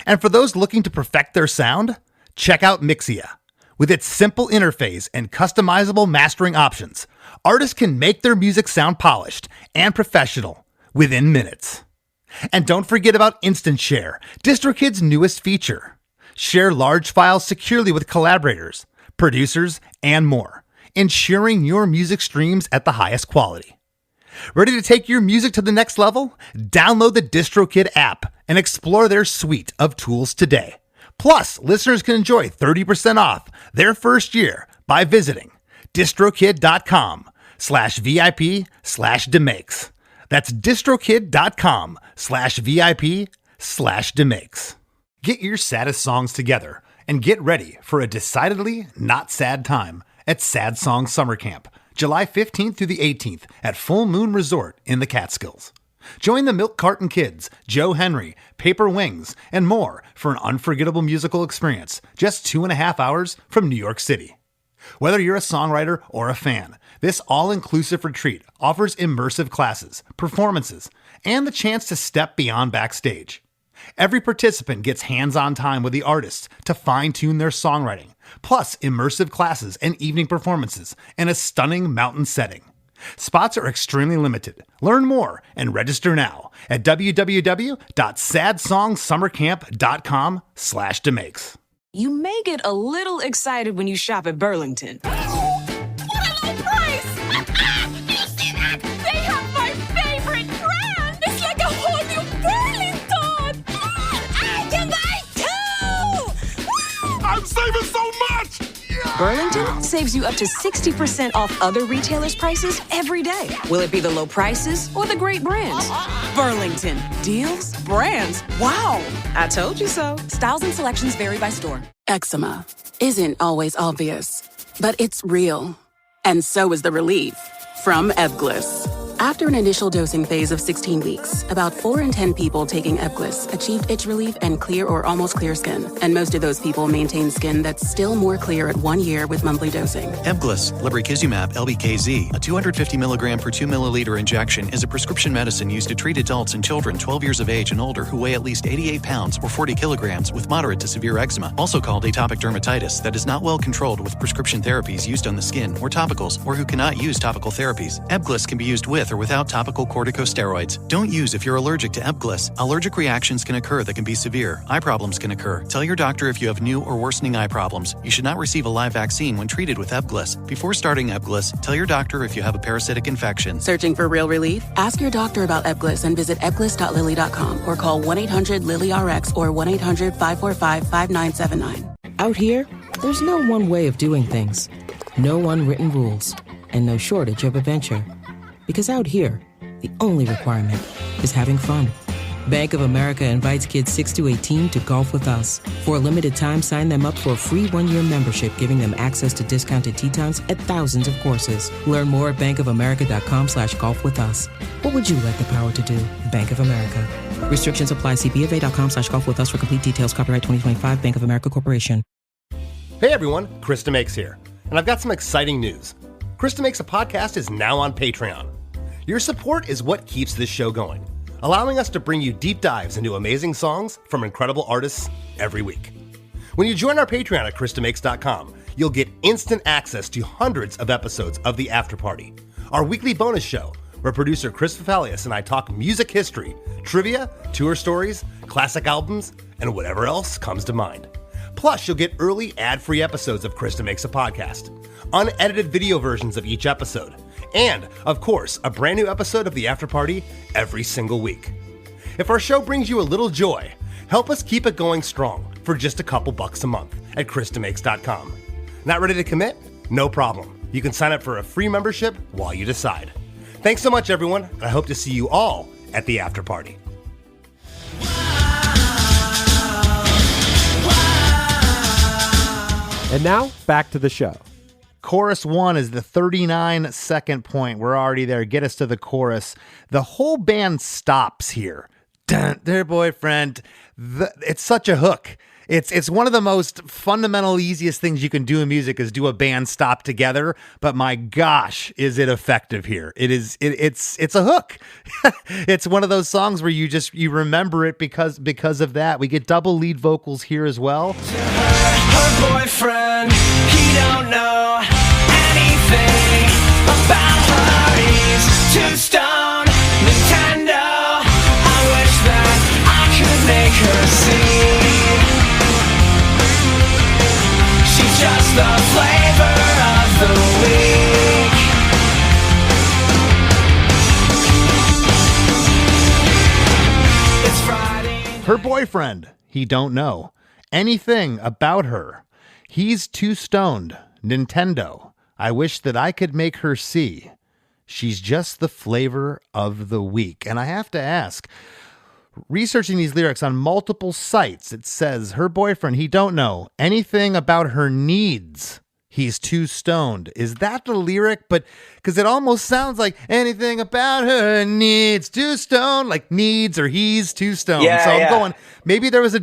And for those looking to perfect their sound, check out Mixia. With its simple interface and customizable mastering options, artists can make their music sound polished and professional within minutes. And don't forget about Instant Share, DistroKid's newest feature. Share large files securely with collaborators, producers, and more, ensuring your music streams at the highest quality. Ready to take your music to the next level? Download the DistroKid app and explore their suite of tools today. Plus, listeners can enjoy 30% off their first year by visiting distrokid.com/VIP/DeMakes. That's distrokid.com/VIP/DeMakes. Get your saddest songs together and get ready for a decidedly not sad time at Sad Song Summer Camp, July 15th through the 18th at Full Moon Resort in the Catskills. Join the Milk Carton Kids, Joe Henry, Paper Wings, and more for an unforgettable musical experience just 2.5 hours from New York City. Whether you're a songwriter or a fan, this all-inclusive retreat offers immersive classes, performances, and the chance to step beyond backstage. Every participant gets hands-on time with the artists to fine-tune their songwriting, plus immersive classes and evening performances in a stunning mountain setting. Spots are extremely limited. Learn more and register now at www.sadsongsummercamp.com/DeMakes. You may get a little excited when you shop at Burlington. What a low price! You see that? They have my favorite brand! It's like a whole new Burlington! I can buy two! Woo! I'm saving so much! Burlington saves you up to 60% off other retailers' prices every day. Will it be the low prices or the great brands? Burlington. Deals? Brands? Wow! I told you so. Styles and selections vary by store. Eczema isn't always obvious, but it's real. And so is the relief from Evgliss. After an initial dosing phase of 16 weeks, about 4 in 10 people taking Ebglyss achieved itch relief and clear or almost clear skin. And most of those people maintain skin that's still more clear at 1 year with monthly dosing. Ebglyss, lebrikizumab LBKZ, a 250 milligram per 2 milliliter injection, is a prescription medicine used to treat adults and children 12 years of age and older who weigh at least 88 pounds or 40 kilograms with moderate to severe eczema, also called atopic dermatitis, that is not well controlled with prescription therapies used on the skin or topicals, or who cannot use topical therapies. Ebglyss can be used with or without topical corticosteroids. Don't use if you're allergic to Ebglyss. Allergic reactions can occur that can be severe. Eye problems can occur. Tell your doctor if you have new or worsening eye problems. You should not receive a live vaccine when treated with Ebglyss. Before starting Ebglyss, tell your doctor if you have a parasitic infection. Searching for real relief? Ask your doctor about Ebglyss and visit ebglyss.lilly.com or call 1-800-LILY-RX or 1-800-545-5979. Out here, there's no one way of doing things. No unwritten rules. And no shortage of adventure. Because out here, the only requirement is having fun. Bank of America invites kids 6 to 18 to golf with us. For a limited time, sign them up for a free 1-year membership, giving them access to discounted tee times at thousands of courses. Learn more at bankofamerica.com/golf with us. What would you like the power to do? Bank of America. Restrictions apply. See BofA.com/golf with us for complete details. Copyright 2025 Bank of America Corporation. Hey everyone, Chris DeMakes here. And I've got some exciting news. Chris DeMakes a Podcast is now on Patreon. Your support is what keeps this show going, allowing us to bring you deep dives into amazing songs from incredible artists every week. When you join our Patreon at chrisdemakes.com, you'll get instant access to hundreds of episodes of The After Party, our weekly bonus show where producer Chris Fafalius and I talk music history, trivia, tour stories, classic albums, and whatever else comes to mind. Plus, you'll get early ad-free episodes of Chris DeMakes a Podcast, unedited video versions of each episode, and, of course, a brand new episode of The After Party every single week. If our show brings you a little joy, help us keep it going strong for just a couple bucks a month at chrisdemakes.com. Not ready to commit? No problem. You can sign up for a free membership while you decide. Thanks so much, everyone, and I hope to see you all at The After Party. And now, back to the show. Chorus 1 is the 39-second point. We're already there. Get us to the chorus. The whole band stops here. Dun, their boyfriend. It's such a hook. It's one of the most fundamental, easiest things you can do in music is do a band stop together. But my gosh, is it effective here? It's a hook. It's one of those songs where you remember it because of that. We get double lead vocals here as well. Her boyfriend, he don't know anything about her. He's too stoned. Nintendo, I wish that I could make her see. She's just the flavor of the week. It's Friday. Her boyfriend, he don't know anything about her. He's too stoned. Nintendo, I wish that I could make her see. She's just the flavor of the week. And I have to ask, researching these lyrics on multiple sites, it says her boyfriend, he don't know anything about her needs. He's too stoned. Is that the lyric? But because it almost sounds like anything about her needs too stoned, like needs or he's too stoned. Yeah, so I'm yeah. going, maybe there was a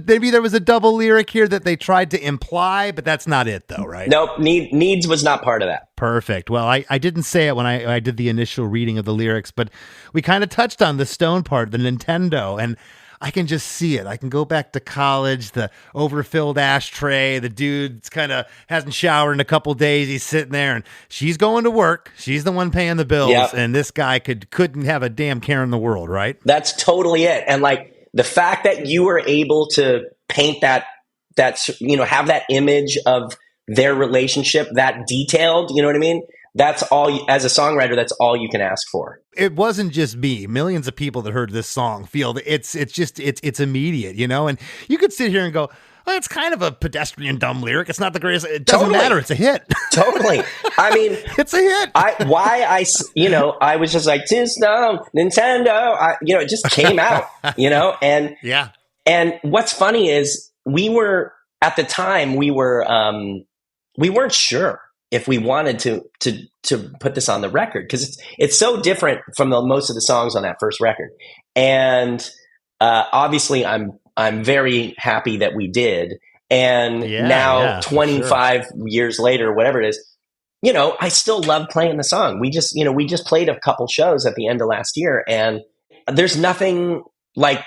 double lyric here that they tried to imply, but that's not it though, right? Nope. Needs was not part of that. Perfect. Well, I didn't say it when I did the initial reading of the lyrics, but we kind of touched on the stone part, the Nintendo, and I can just see it. I can go back to college, the overfilled ashtray, the dude's kind of hasn't showered in a couple days. He's sitting there and she's going to work. She's the one paying the bills. Yep. And this guy couldn't have a damn care in the world, right? That's totally it. And like the fact that you were able to paint that, have that image of their relationship that detailed, you know what I mean? That's all, as a songwriter, that's all you can ask for. It wasn't just me. Millions of people that heard this song feel that it's immediate, and you could sit here and go, oh, it's kind of a pedestrian, dumb lyric. It's not the greatest. It doesn't matter. It's a hit. Totally. I mean, it's a hit. I was just like, Nintendo, it just came out, and yeah. And what's funny is at the time we weren't sure if we wanted to put this on the record, because it's so different from most of the songs on that first record. And obviously I'm very happy that we did. And now 25 years later, whatever it is, I still love playing the song. We just played a couple shows at the end of last year, and there's nothing like,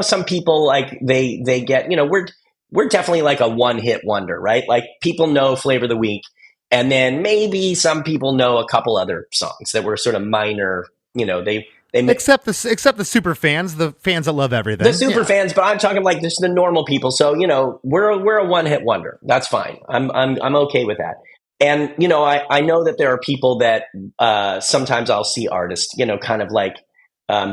some people, like they get, we're definitely like a one-hit wonder, right? Like, people know Flavor of the Week, and then maybe some people know a couple other songs that were sort of minor, they except the super fans, the fans that love everything. The super fans, but I'm talking like just the normal people. So, we're a one-hit wonder. That's fine. I'm okay with that. And, I know that there are people that sometimes I'll see artists, kind of like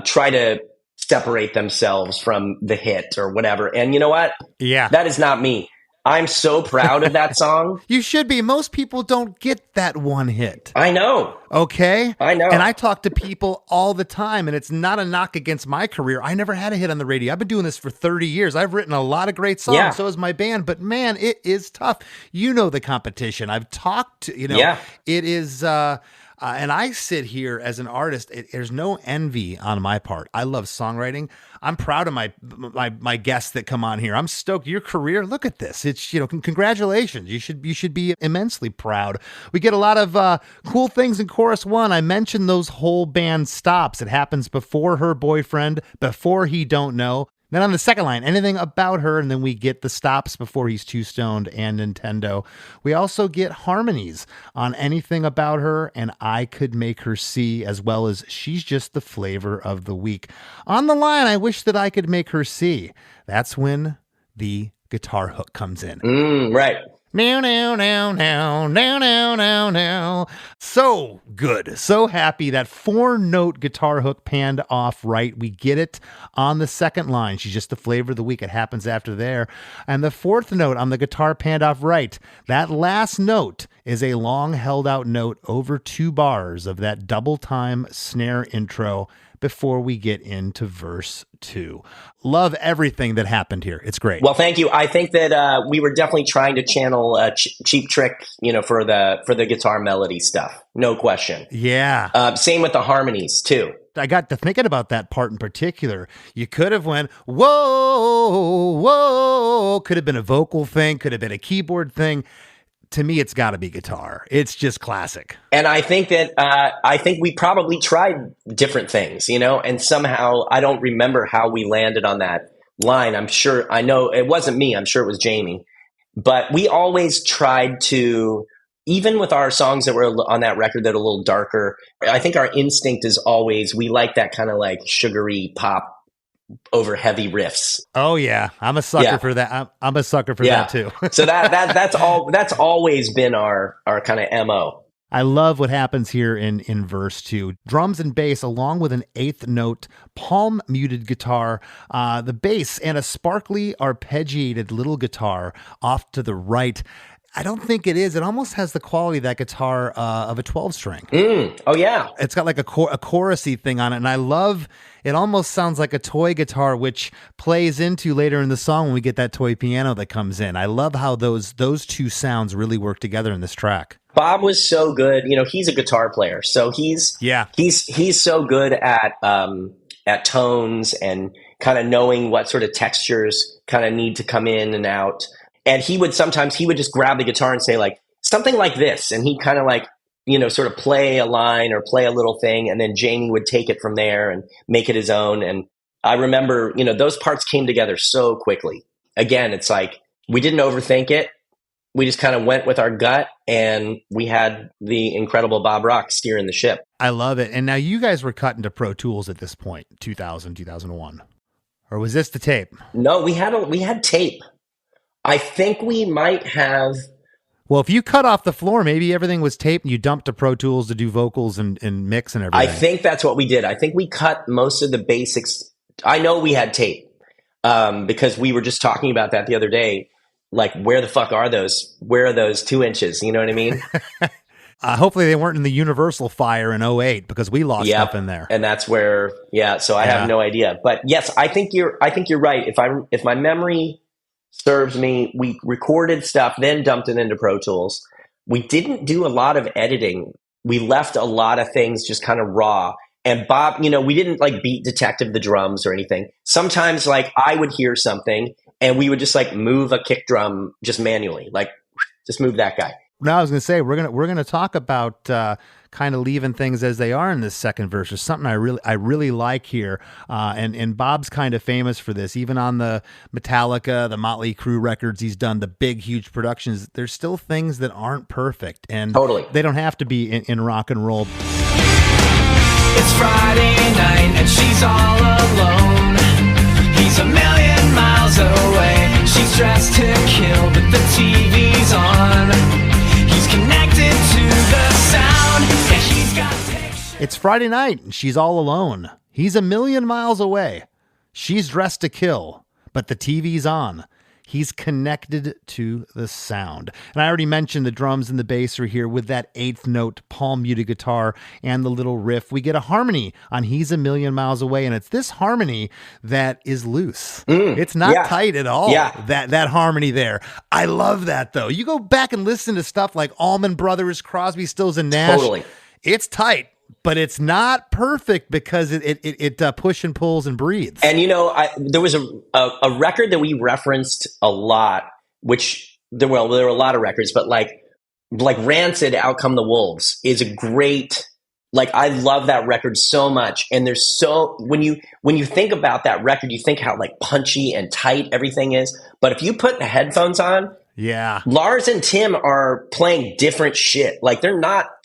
try to separate themselves from the hit or whatever. And you know what? Yeah. That is not me. I'm so proud of that song. You should be. Most people don't get that one hit. I know. Okay? I know. And I talk to people all the time, and it's not a knock against my career. I never had a hit on the radio. I've been doing this for 30 years. I've written a lot of great songs. Yeah. So has my band. But man, it is tough. You know the competition. I've talked to, it is... and I sit here as an artist. There's no envy on my part. I love songwriting. I'm proud of my guests that come on here. I'm stoked. Your career, look at this. It's, congratulations. You should be immensely proud. We get a lot of cool things in chorus 1. I mentioned those whole band stops. It happens before her boyfriend, before he don't know. Then on the second line, anything about her, and then we get the stops before he's too stoned and Nintendo. We also get harmonies on anything about her and I could make her see, as well as she's just the flavor of the week. On the line, I wish that I could make her see. That's when the guitar hook comes in. Right. Now. So good. So happy. That 4-note guitar hook panned off right. We get it on the second line. She's just the flavor of the week. It happens after there. And the 4th note on the guitar panned off right. That last note is a long held out note over 2 bars of that double time snare intro before we get into verse 2. Love everything that happened here. It's great. Well, thank you. I think that we were definitely trying to channel Cheap Trick, for the guitar melody stuff. No question. Yeah. Same with the harmonies too. I got to thinking about that part in particular. You could have went, whoa, whoa. Could have been a vocal thing. Could have been a keyboard thing. To me, it's got to be guitar. It's just classic. And I think that we probably tried different things, and somehow I don't remember how we landed on that line. I know it wasn't me. I'm sure it was Jamie. But we always tried to, even with our songs that were on that record that are a little darker, I think our instinct is always, we like that kind of like sugary pop over heavy riffs. Oh yeah, I'm a sucker for that. I'm a sucker for that too. So that's always been our kind of MO. I love what happens here in verse 2. Drums and bass along with an 8th note palm muted guitar, the bass and a sparkly arpeggiated little guitar off to the right. I don't think it is. It almost has the quality of that guitar of a 12-string. Oh, yeah. It's got like a chorusy thing on it. And I love, it almost sounds like a toy guitar, which plays into later in the song when we get that toy piano that comes in. I love how those 2 sounds really work together in this track. Bob was so good. He's a guitar player. So he's so good at tones and kind of knowing what sort of textures kind of need to come in and out. And he would just grab the guitar and say like something like this. And he kind of like, sort of play a line or play a little thing. And then Jamie would take it from there and make it his own. And I remember, those parts came together so quickly. Again, it's like we didn't overthink it. We just kind of went with our gut, and we had the incredible Bob Rock steering the ship. I love it. And now you guys were cut into Pro Tools at this point, 2000, 2001. Or was this the tape? No, we had tape. I think we might have. Well, if you cut off the floor, maybe everything was taped and you dumped to Pro Tools to do vocals and mix and everything. I think that's what we did. I think we cut most of the basics. I know we had tape because we were just talking about that the other day. Like, where the fuck are those? Where are those 2 inches? You know what I mean? Hopefully they weren't in the Universal fire in 2008 because we lost stuff in there. And that's where, so I have no idea. But yes, I think you're right. If my memory serves me, we recorded stuff, then dumped it into Pro Tools. we didn't do a lot of editing. We left a lot of things just kind of raw. And Bob, we didn't like beat detective the drums or anything. Sometimes like I would hear something and we would just like move a kick drum just manually, like just move that guy. Now I was going to say, we're gonna talk about kind of leaving things as they are in this second verse. There's something I really like here, and Bob's kind of famous for this. Even on the Metallica, the Motley Crue records, he's done the big, huge productions. There's still things that aren't perfect, and totally they don't have to be in rock and roll. It's Friday night and she's all alone. He's a million miles away. She's dressed to kill, but the TV's on. He's connected to the sound, and he's got pictures. It's Friday night and she's all alone. He's a million miles away. She's dressed to kill, but the TV's on. He's connected to the sound. And I already mentioned the drums and the bass are here with that eighth note palm muted guitar and the little riff. We get a harmony on He's a Million Miles Away, and it's this harmony that is loose. It's not tight at all, that harmony there. I love that, though. You go back and listen to stuff like Allman Brothers, Crosby, Stills, and Nash. Totally. It's tight, but it's not perfect because it push and pulls and breathes. And there was a record that we referenced a lot, which there were a lot of records, but like Rancid, Out Come the Wolves is a great. Like I love that record so much, and there's so when you think about that record, you think how like punchy and tight everything is. But if you put the headphones on, Lars and Tim are playing different shit. Like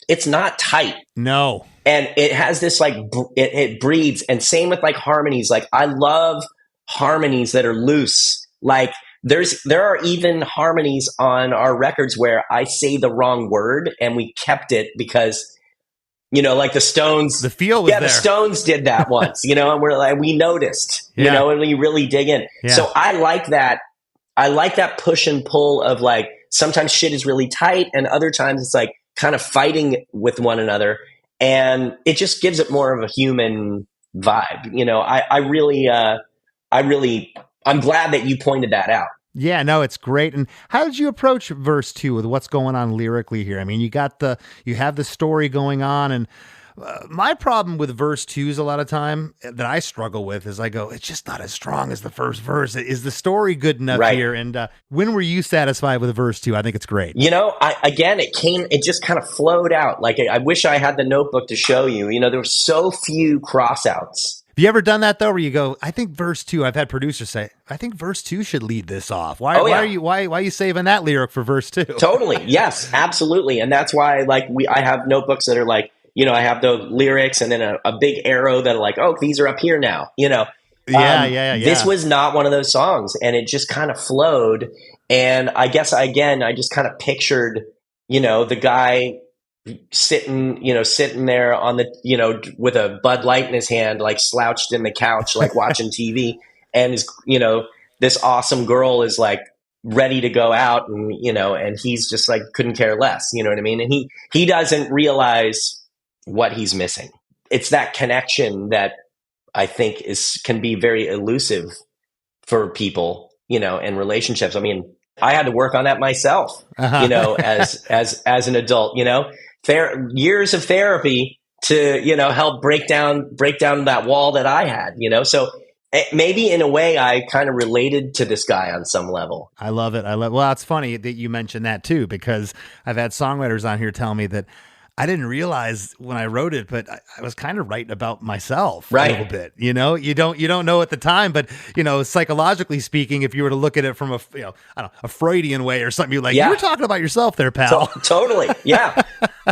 it's not tight. No. And it has this like, it breathes. And same with like harmonies. Like I love harmonies that are loose. Like there are even harmonies on our records where I say the wrong word and we kept it because, like the Stones. The feel was there. The Stones did that once, and we're like, we noticed, and we really dig in. Yeah. So I like that. I like that push and pull of like, sometimes shit is really tight and other times it's like kind of fighting with one another. And it just gives it more of a human vibe. I'm glad that you pointed that out. Yeah, no, it's great. And how did you approach verse 2 with what's going on lyrically here? I mean, you have the story going on, and my problem with verse 2 is a lot of time that I struggle with is I go, it's just not as strong as the first verse. Is the story good enough here? And when were you satisfied with verse 2? I think it's great. It just kind of flowed out. Like I wish I had the notebook to show you. There were so few crossouts. Have you ever done that though, where you go, I think verse 2, I've had producers say, I think verse 2 should lead this off. Why are you saving that lyric for verse 2? Totally. Yes, absolutely. And that's why I have notebooks that are like, I have the lyrics and then a big arrow that are like, oh, these are up here now, This was not one of those songs, and it just kind of flowed. And I guess, I just kind of pictured, the guy sitting there on the, with a Bud Light in his hand, like slouched in the couch, like watching TV. And his, this awesome girl is like ready to go out and, and he's just like, couldn't care less. You know what I mean? And he doesn't realize what he's missing. It's that connection that I think can be very elusive for people, and relationships. I mean, I had to work on that myself, as an adult, years of therapy to, help break down that wall that I had, so maybe in a way I kind of related to this guy on some level. I love it. Well, it's funny that you mentioned that too, because I've had songwriters on here tell me that I didn't realize when I wrote it, but I was kind of writing about myself a little bit. You don't know at the time, but psychologically speaking, if you were to look at it from a Freudian way or something, you're like, you were talking about yourself there, pal. Totally. Yeah.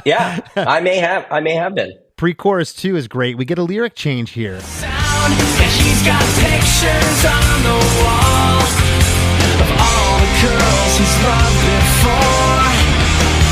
Yeah. I may have been. Pre-chorus 2 is great. We get a lyric change here. And she's got pictures on the wall of all the girls he's loved before.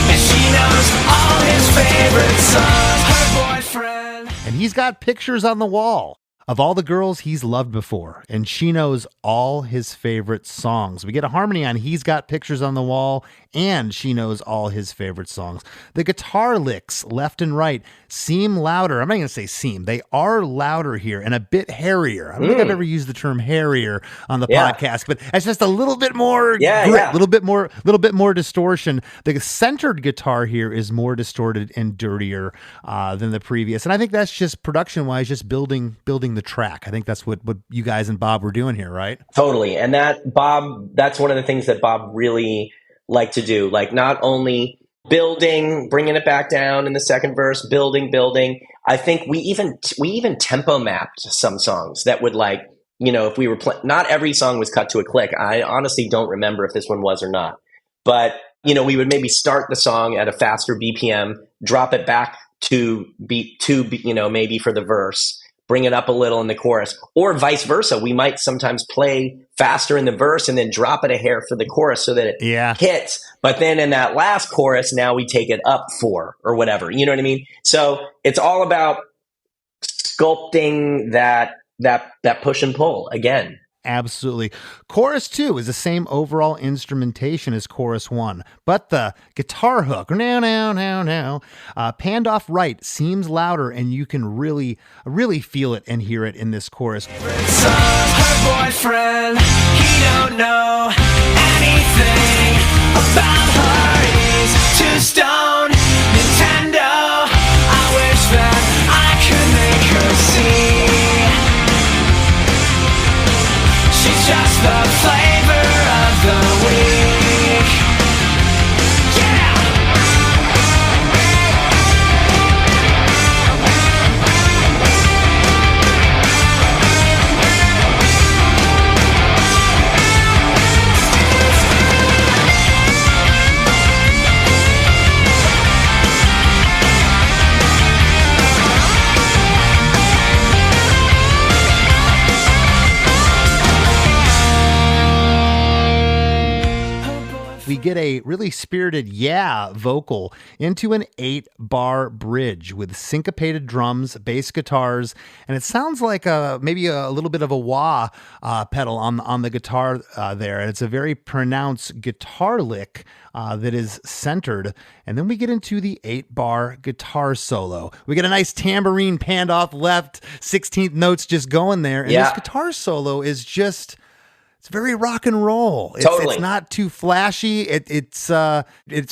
And she knows all his favorite songs. Her boyfriend. And he's got pictures on the wall Of all the girls he's loved before, and she knows all his favorite songs. We get a harmony on He's Got Pictures on the Wall, and she knows all his favorite songs. The guitar licks, left and right, seem louder. I'm not going to say seem. They are louder here and a bit hairier. I don't think I've ever used the term hairier on the podcast, but it's just a little bit more grit, a little bit more distortion. The centered guitar here is more distorted and dirtier than the previous. And I think that's just production-wise, just building the track. I think that's what you guys and Bob were doing here, right? Totally. And that's one of the things that Bob really liked to do. Like, not only building, bringing it back down in the second verse, building. I think we even tempo mapped some songs that would, like, you know, if we were not every song was cut to a click. I honestly don't remember if this one was or not. But, you know, we would maybe start the song at a faster BPM, drop it back to beat 2, you know, maybe for the verse, bring it up a little in the chorus, or vice versa. We might sometimes play faster in the verse and then drop it a hair for the chorus so that it hits. But then in that last chorus, now we take it up 4 or whatever. You know what I mean? So it's all about sculpting that push and pull again. Absolutely. Chorus 2 is the same overall instrumentation as chorus 1, but the guitar hook, now, panned off right, seems louder, and you can really feel it and hear it in this chorus. Her boyfriend, he don't know anything about her. He's too stoned. Nintendo, I wish that I could make her see. She's just the flavor of the week. Yeah! We get a really spirited vocal into an 8-bar bridge with syncopated drums, bass guitars, and it sounds like maybe a little bit of a wah pedal on the guitar there. And it's a very pronounced guitar lick that is centered. And then we get into the 8-bar guitar solo. We get a nice tambourine panned off left, 16th notes just going there. And this guitar solo is just... it's very rock and roll. It's not too flashy. It's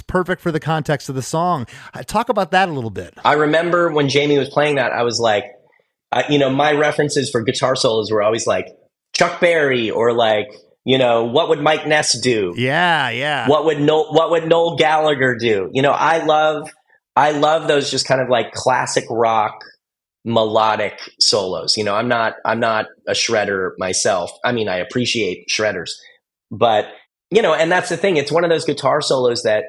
perfect for the context of the song. Talk about that a little bit. I remember when Jamie was playing that, I was like, you know, my references for guitar solos were always like Chuck Berry or like, you know, what would Mike Ness do? Yeah. What would Noel Gallagher do? You know, I love those just kind of like classic rock melodic solos. You know, I'm not a shredder myself. I mean, I appreciate shredders, but you know, and that's the thing. It's one of those guitar solos that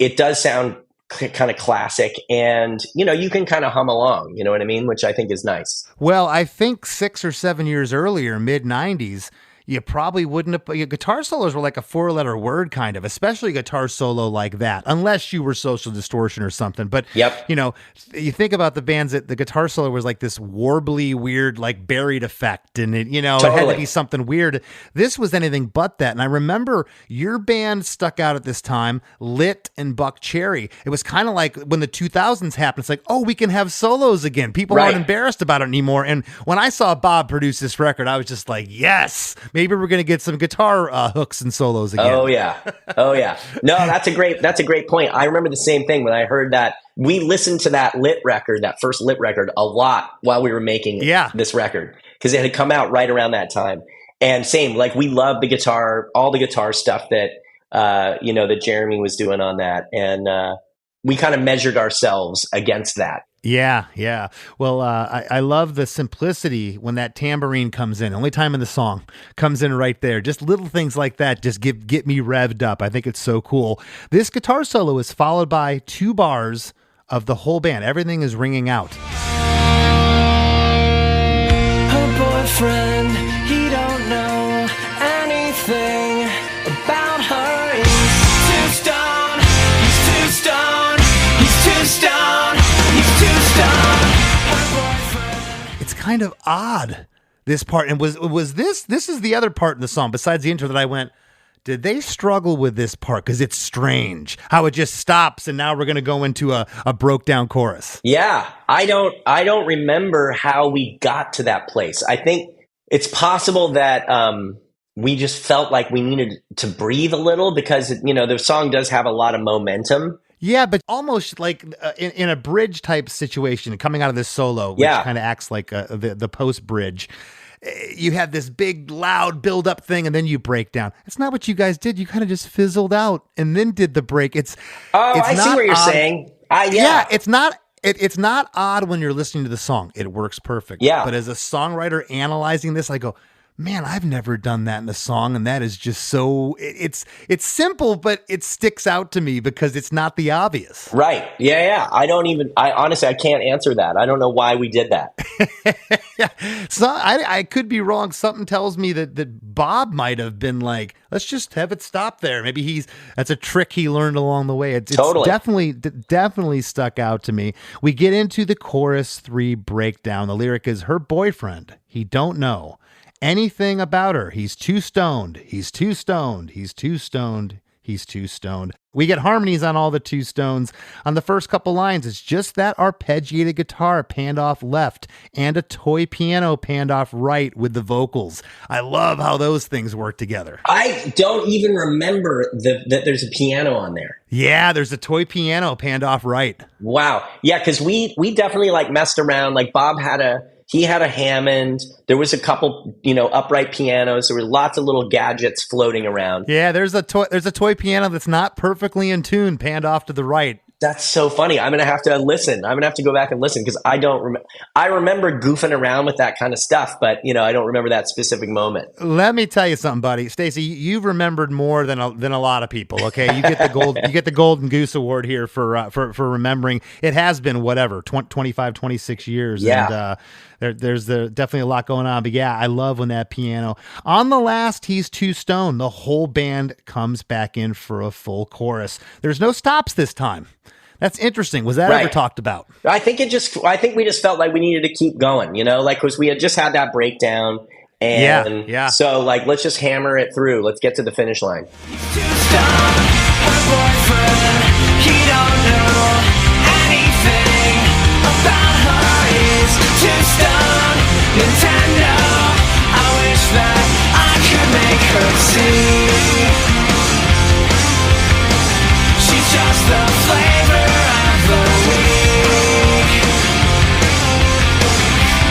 it does sound kind of classic, and you know, you can kind of hum along. You know what I mean? Which I think is nice. Well, I think 6 or 7 years earlier, mid 90s, you probably wouldn't have. Your guitar solos were like a 4-letter word, kind of, especially a guitar solo like that, unless you were Social Distortion or something. But, you know, you think about the bands that the guitar solo was like this warbly, weird, like buried effect. And, it, you know, it had to be something weird. This was anything but that. And I remember your band stuck out at this time, Lit and Buck Cherry. It was kind of like when the 2000s happened, it's like, oh, we can have solos again. People aren't embarrassed about it anymore. And when I saw Bob produce this record, I was just like, yes. Maybe we're going to get some guitar hooks and solos again. Oh yeah. No, that's a great point. I remember the same thing when I heard that. We listened to that first Lit record a lot while we were making this record, because it had come out right around that time. And same, like we love the guitar, all the guitar stuff that, you know, that Jeremy was doing on that. And we kind of measured ourselves against that. Yeah. Well, I love the simplicity when that tambourine comes in. Only time in the song comes in right there. Just little things like that just get me revved up. I think it's so cool. This guitar solo is followed by 2 bars of the whole band. Everything is ringing out. Her boyfriend, he don't know anything about her. He's too stoned. He's too stoned. He's too stoned. He's too stoned. Her boyfriend. It's kind of odd, this part. And was this is the other part in the song besides the intro that I went, did they struggle with this part? Because it's strange how it just stops and now we're going to go into a broke down chorus. Yeah, I don't remember how we got to that place. I think it's possible that we just felt like we needed to breathe a little because, the song does have a lot of momentum. Yeah, but almost like in a bridge type situation coming out of this solo, which kind of acts like the post bridge. You have this big, loud build-up thing, and then you break down. It's not what you guys did. You kind of just fizzled out and then did the break. I see what you're saying. Yeah, it's not. It's not odd when you're listening to the song. It works perfect. Yeah. But as a songwriter analyzing this, I go, man, I've never done that in a song, and that is just so. It's simple, but it sticks out to me because it's not the obvious. Right. Yeah. I honestly, I can't answer that. I don't know why we did that. So I could be wrong. Something tells me that Bob might have been like, let's just have it stop there. Maybe that's a trick he learned along the way. It's totally. definitely stuck out to me. We get into the chorus 3 breakdown. The lyric is, her boyfriend, he don't know anything about her. He's too stoned. He's too stoned. He's too stoned. He's too stoned. We get harmonies on all the two stones. On the first couple lines, it's just that arpeggiated guitar panned off left and a toy piano panned off right with the vocals. I love how those things work together. I don't even remember that there's a piano on there. Yeah, there's a toy piano panned off right. Wow. Yeah, because we definitely messed around. Like Bob had a Hammond. There was a couple, upright pianos. There were lots of little gadgets floating around. Yeah, there's a toy piano that's not perfectly in tune, panned off to the right. That's so funny. I'm going to have to listen. I'm going to have to go back and listen because I don't remember. I remember goofing around with that kind of stuff, but I don't remember that specific moment. Let me tell you something, buddy. Stacy, you've remembered more than a lot of people. Okay, you get the Golden Goose Award here for remembering. It has been 25, 26 years. Yeah. And there's definitely a lot going on. But yeah, I love when that piano on the last, he's too stoned. The whole band comes back in for a full chorus. There's no stops this time. That's interesting. Was that ever talked about? I think we just felt like we needed to keep going, because we had just had that breakdown. And yeah. So let's just hammer it through. Let's get to the finish line. She's just the flavor of the week.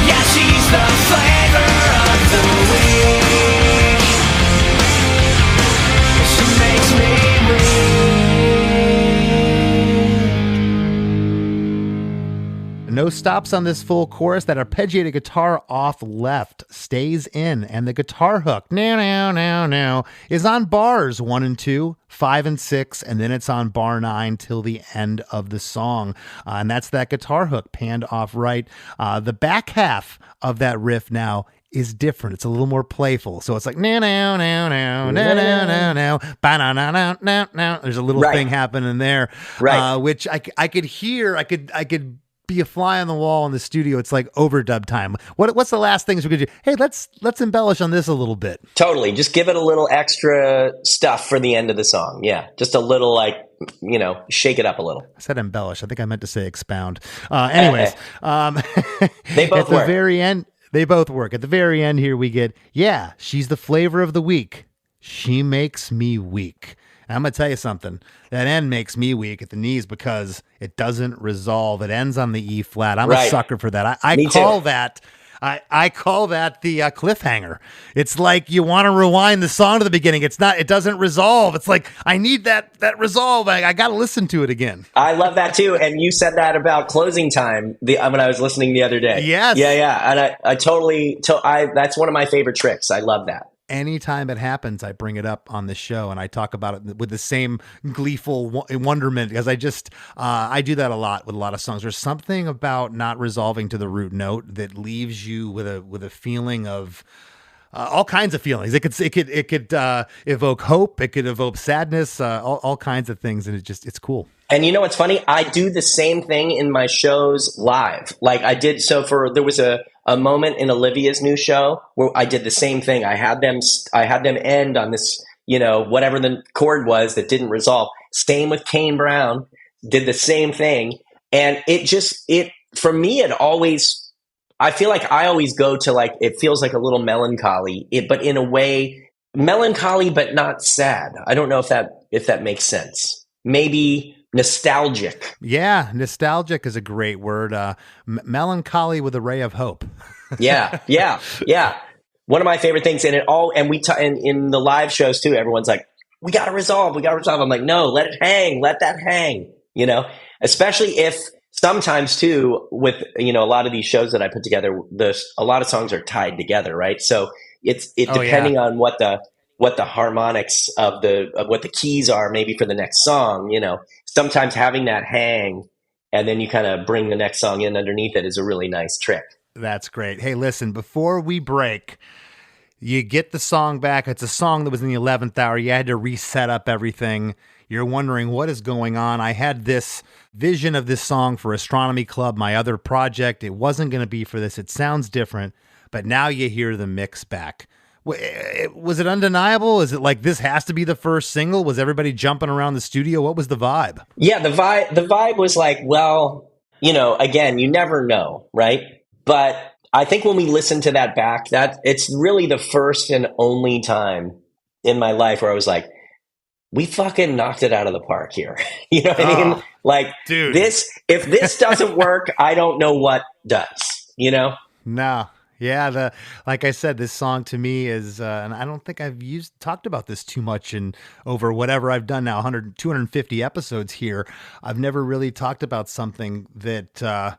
Yeah, she's the flavor of the week. She makes me weak. No stops on this full chorus. That arpeggiated guitar off left stays in, and the guitar hook now is on bars 1 and 2, 5 and 6, and then it's on bar 9 till the end of the song. And that's that guitar hook panned off right. The back half of that riff now is different. It's a little more playful. So it's like now. There's a little thing happening there, which I could hear. I could be a fly on the wall in the studio. It's like overdub time. What's the last things we could do? Hey, let's embellish on this a little bit. Totally. Just give it a little extra stuff for the end of the song. Yeah. Just a little shake it up a little. I said embellish. I think I meant to say expound. Anyways, they both work. They both work. At the very end here we get, she's the flavor of the week. She makes me weak. I'm going to tell you something. That end makes me weak at the knees because it doesn't resolve. It ends on the E flat. I'm a sucker for that. I call that the cliffhanger. It's like you want to rewind the song to the beginning. It doesn't resolve. It's like, I need that resolve. I got to listen to it again. I love that too. And you said that about closing time when I was listening the other day. Yes. Yeah. And I totally, that's one of my favorite tricks. I love that. Anytime it happens, I bring it up on the show and I talk about it with the same gleeful wonderment because I do that a lot with a lot of songs. There's something about not resolving to the root note that leaves you with a feeling of all kinds of feelings. It could evoke hope. It could evoke sadness. All kinds of things, and it's cool. And what's funny? I do the same thing in my shows live. Like I did. So there was a a moment in Olivia's new show where I did the same thing. I had them end on this, whatever the chord was that didn't resolve. Same with Kane Brown, did the same thing. And for me, I feel like I always go to like, it feels like a little melancholy, but in a way, melancholy, but not sad. I don't know if that makes sense. Maybe nostalgic. Yeah, nostalgic is a great word. Melancholy with a ray of hope. Yeah. One of my favorite things, and in the live shows too, everyone's like, we got to resolve. I'm like, no, let it hang. Let that hang, especially if sometimes too, with, a lot of these shows that I put together, a lot of songs are tied together. Right. So it's depending on what the harmonics of what the keys are, maybe for the next song, sometimes having that hang and then you kind of bring the next song in underneath it is a really nice trick. That's great. Hey, listen, before we break, you get the song back. It's a song that was in the 11th hour. You had to reset up everything. You're wondering what is going on. I had this vision of this song for Astronomy Club, my other project. It wasn't going to be for this. It sounds different, but now you hear the mix back. Was it undeniable? Is it like this has to be the first single? Was everybody jumping around the studio? What was the vibe? Yeah, the vibe was like, well, again, you never know, right? But I think when we listen to that back, that it's really the first and only time in my life where I was like, we fucking knocked it out of the park here. You know what I mean? Like, dude, if this doesn't work, I don't know what does, No. Yeah, like I said, this song to me is, and I don't think I've talked about this too much over whatever I've done now, 250 episodes here. I've never really talked about something that, I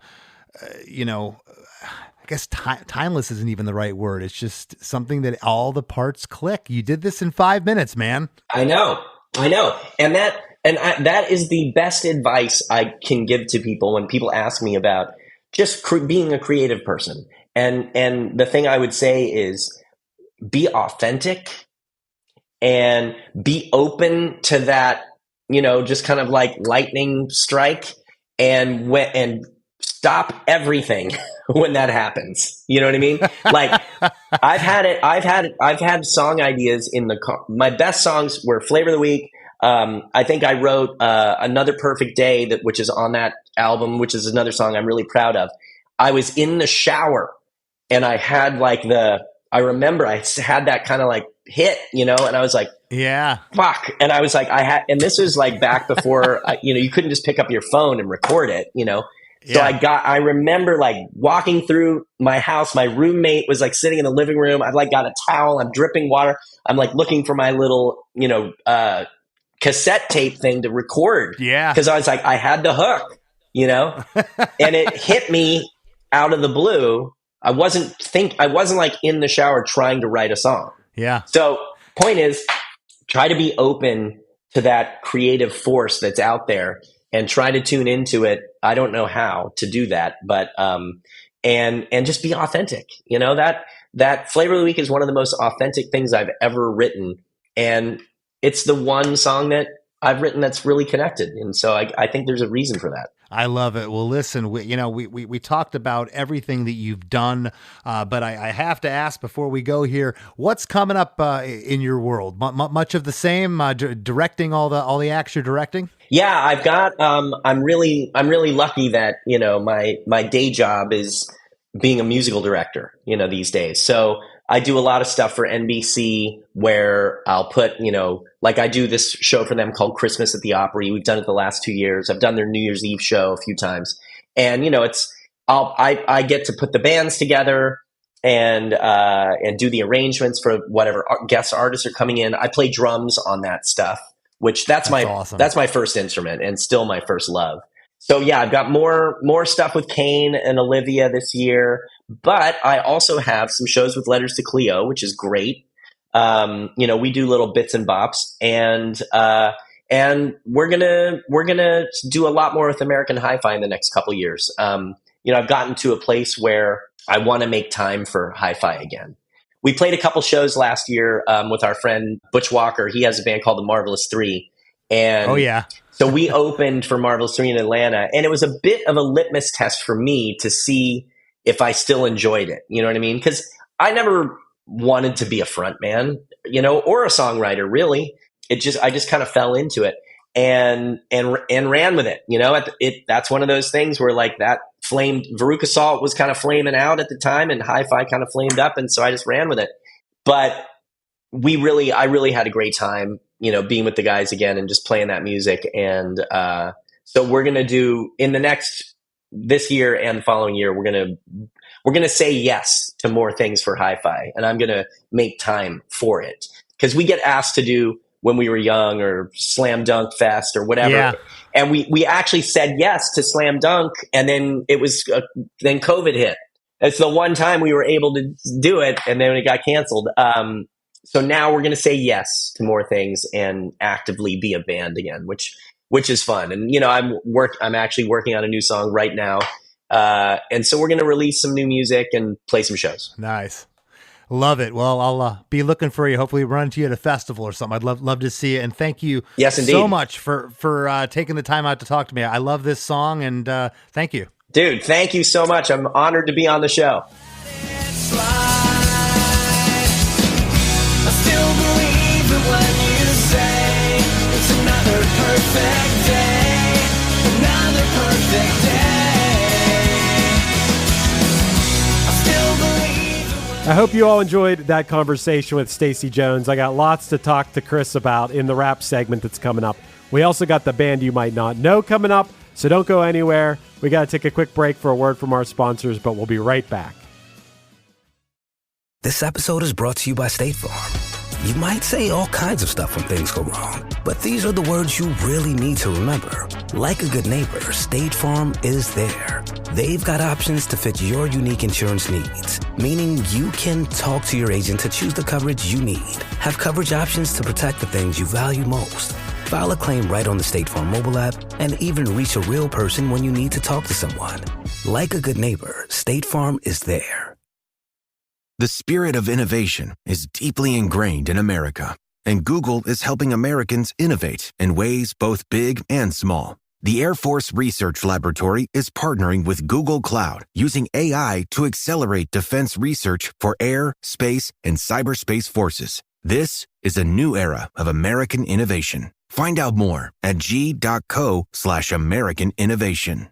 guess timeless isn't even the right word. It's just something that all the parts click. You did this in 5 minutes, man. I know. And that is the best advice I can give to people when people ask me about just being a creative person. And the thing I would say is be authentic and be open to that, just kind of like lightning strike and stop everything when that happens. You know what I mean? Like I've had song ideas in the car. My best songs were Flavor of the Week. I think I wrote Another Perfect Day, which is on that album, which is another song I'm really proud of. I was in the shower and I had I remember I had that kind of like hit, and I was like, yeah, fuck. And I was like, and this was like back before, you couldn't just pick up your phone and record it, So I remember like walking through my house. My roommate was like sitting in the living room. I've like got a towel. I'm dripping water. I'm like looking for my little, cassette tape thing to record. Yeah. Cause I was like, I had the hook, and it hit me out of the blue. I wasn't like in the shower trying to write a song. Yeah. So point is, try to be open to that creative force that's out there and try to tune into it. I don't know how to do that, but, and just be authentic. That Flavor of the Week is one of the most authentic things I've ever written. And it's the one song that I've written that's really connected. And so I think there's a reason for that. I love it. Well, listen, we talked about everything that you've done, but I have to ask before we go here, what's coming up in your world? Much of the same, directing all the acts you're directing? Yeah, I've got. I'm really lucky that my day job is being a musical director. These days, so I do a lot of stuff for NBC where I'll put, like I do this show for them called Christmas at the Opry. We've done it the last 2 years. I've done their New Year's Eve show a few times, and I get to put the bands together and do the arrangements for whatever guest artists are coming in. I play drums on that stuff, which that's awesome. That's my first instrument and still my first love. So yeah, I've got more stuff with Kane and Olivia this year, but I also have some shows with Letters to Cleo, which is great. We do little bits and bops, and we're gonna do a lot more with American Hi-Fi in the next couple years. I've gotten to a place where I want to make time for hi-fi again. We played a couple shows last year with our friend Butch Walker. He has a band called the Marvelous Three. And so we opened for Marvelous 3 in Atlanta, and it was a bit of a litmus test for me to see if I still enjoyed it. You know what I mean? Because I never wanted to be a front man, or a songwriter, really. I just kind of fell into it and ran with it. That's one of those things where like that Veruca Salt was kind of flaming out at the time, and hi-fi kind of flamed up. And so I just ran with it. But I really had a great time, being with the guys again and just playing that music. And so we're going to do this year and the following year, we're going to say yes to more things for hi-fi, and I'm going to make time for it, because we get asked to do when we were young or Slam Dunk Fest or whatever. Yeah. And we actually said yes to Slam Dunk, and then then COVID hit. It's the one time we were able to do it, and then it got canceled. So now we're going to say yes to more things and actively be a band again, which is fun. And, I'm actually working on a new song right now. And so we're going to release some new music and play some shows. Nice. Love it. Well, I'll be looking for you. Hopefully run into you at a festival or something. I'd love to see it. And thank you so much for taking the time out to talk to me. I love this song, and thank you. Dude, thank you so much. I'm honored to be on the show. I hope you all enjoyed that conversation with Stacy Jones. I got lots to talk to Chris about in the rap segment that's coming up. We also got the band you might not know coming up, so don't go anywhere. We got to take a quick break for a word from our sponsors, but we'll be right back. This episode is brought to you by State Farm. You might say all kinds of stuff when things go wrong, but these are the words you really need to remember. Like a good neighbor, State Farm is there. They've got options to fit your unique insurance needs, meaning you can talk to your agent to choose the coverage you need, have coverage options to protect the things you value most, file a claim right on the State Farm mobile app, and even reach a real person when you need to talk to someone. Like a good neighbor, State Farm is there. The spirit of innovation is deeply ingrained in America, and Google is helping Americans innovate in ways both big and small. The Air Force Research Laboratory is partnering with Google Cloud using AI to accelerate defense research for air, space, and cyberspace forces. This is a new era of American innovation. Find out more at g.co/American innovation.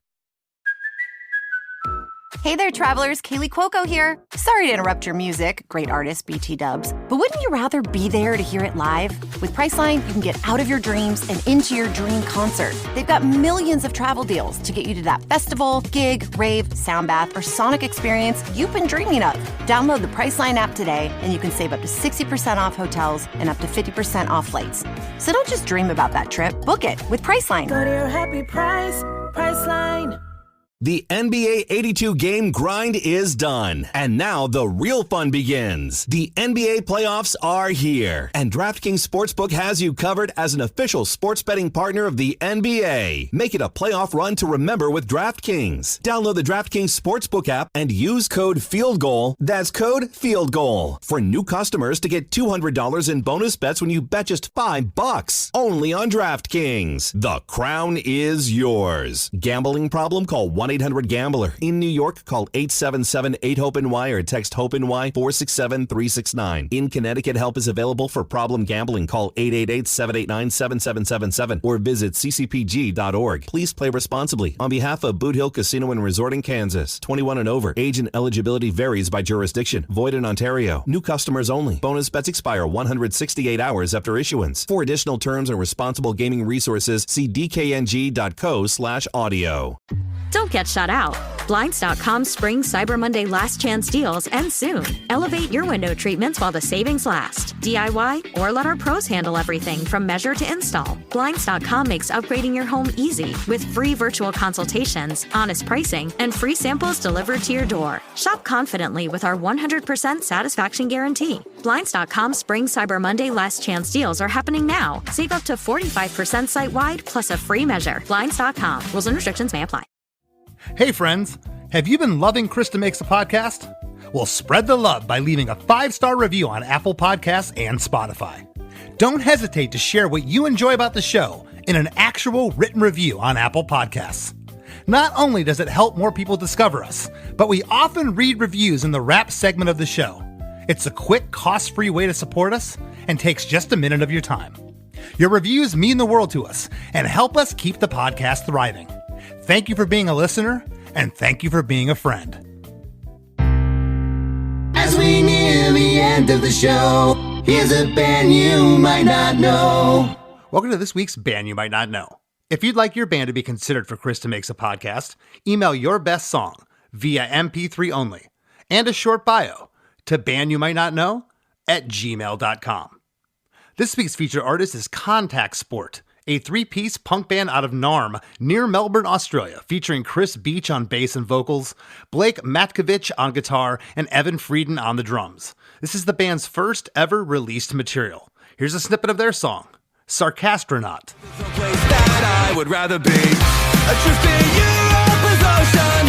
Hey there, travelers. Kaylee Cuoco here. Sorry to interrupt your music, great artist BT Dubs, but wouldn't you rather be there to hear it live? With Priceline, you can get out of your dreams and into your dream concert. They've got millions of travel deals to get you to that festival, gig, rave, sound bath, or sonic experience you've been dreaming of. Download the Priceline app today, and you can save up to 60% off hotels and up to 50% off flights. So don't just dream about that trip. Book it with Priceline. Go to your happy price, Priceline. The NBA 82 game grind is done, and now the real fun begins. The NBA playoffs are here, and DraftKings Sportsbook has you covered as an official sports betting partner of the NBA. Make it a playoff run to remember with DraftKings. Download the DraftKings Sportsbook app and use code FIELDGOAL. That's code FIELDGOAL for new customers to get $200 in bonus bets when you bet just $5. Only on DraftKings. The crown is yours. Gambling problem? Call 1-800-GAMBLER. In New York, call 877-8-HOPE-NY or text HOPE-NY 467-369. In Connecticut, help is available for problem gambling. Call 888-789-7777 or visit ccpg.org. Please play responsibly. On behalf of Boot Hill Casino and Resort in Kansas, 21 and over. Age and eligibility varies by jurisdiction. Void in Ontario. New customers only. Bonus bets expire 168 hours after issuance. For additional terms and responsible gaming resources, see dkng.co/audio. Don't get shut out. Blinds.com's Spring Cyber Monday last chance deals end soon. Elevate your window treatments while the savings last. DIY or let our pros handle everything from measure to install. Blinds.com makes upgrading your home easy with free virtual consultations, honest pricing, and free samples delivered to your door. Shop confidently with our 100% satisfaction guarantee. Blinds.com Spring Cyber Monday last chance deals are happening now. Save up to 45% site-wide plus a free measure. Blinds.com. Rules and restrictions may apply. Hey friends, have you been loving Chris DeMakes a Podcast? Well, spread the love by leaving a 5-star review on Apple Podcasts and Spotify. Don't hesitate to share what you enjoy about the show in an actual written review on Apple Podcasts. Not only does it help more people discover us, but we often read reviews in the Wrap segment of the show. It's a quick, cost-free way to support us and takes just a minute of your time. Your reviews mean the world to us and help us keep the podcast thriving. Thank you for being a listener, and thank you for being a friend. As we near the end of the show, here's a band you might not know. Welcome to this week's Band You Might Not Know. If you'd like your band to be considered for Chris DeMakes a Podcast, email your best song via MP3 only and a short bio to bandyoumightnotknow@gmail.com. This week's featured artist is Contact Sport, a three-piece punk band out of Narm, near Melbourne, Australia, featuring Chris Beach on bass and vocals, Blake Matkovich on guitar, and Evan Frieden on the drums. This is the band's first ever released material. Here's a snippet of their song, Sarcastronaut. That I would rather be adrift in Europe's ocean.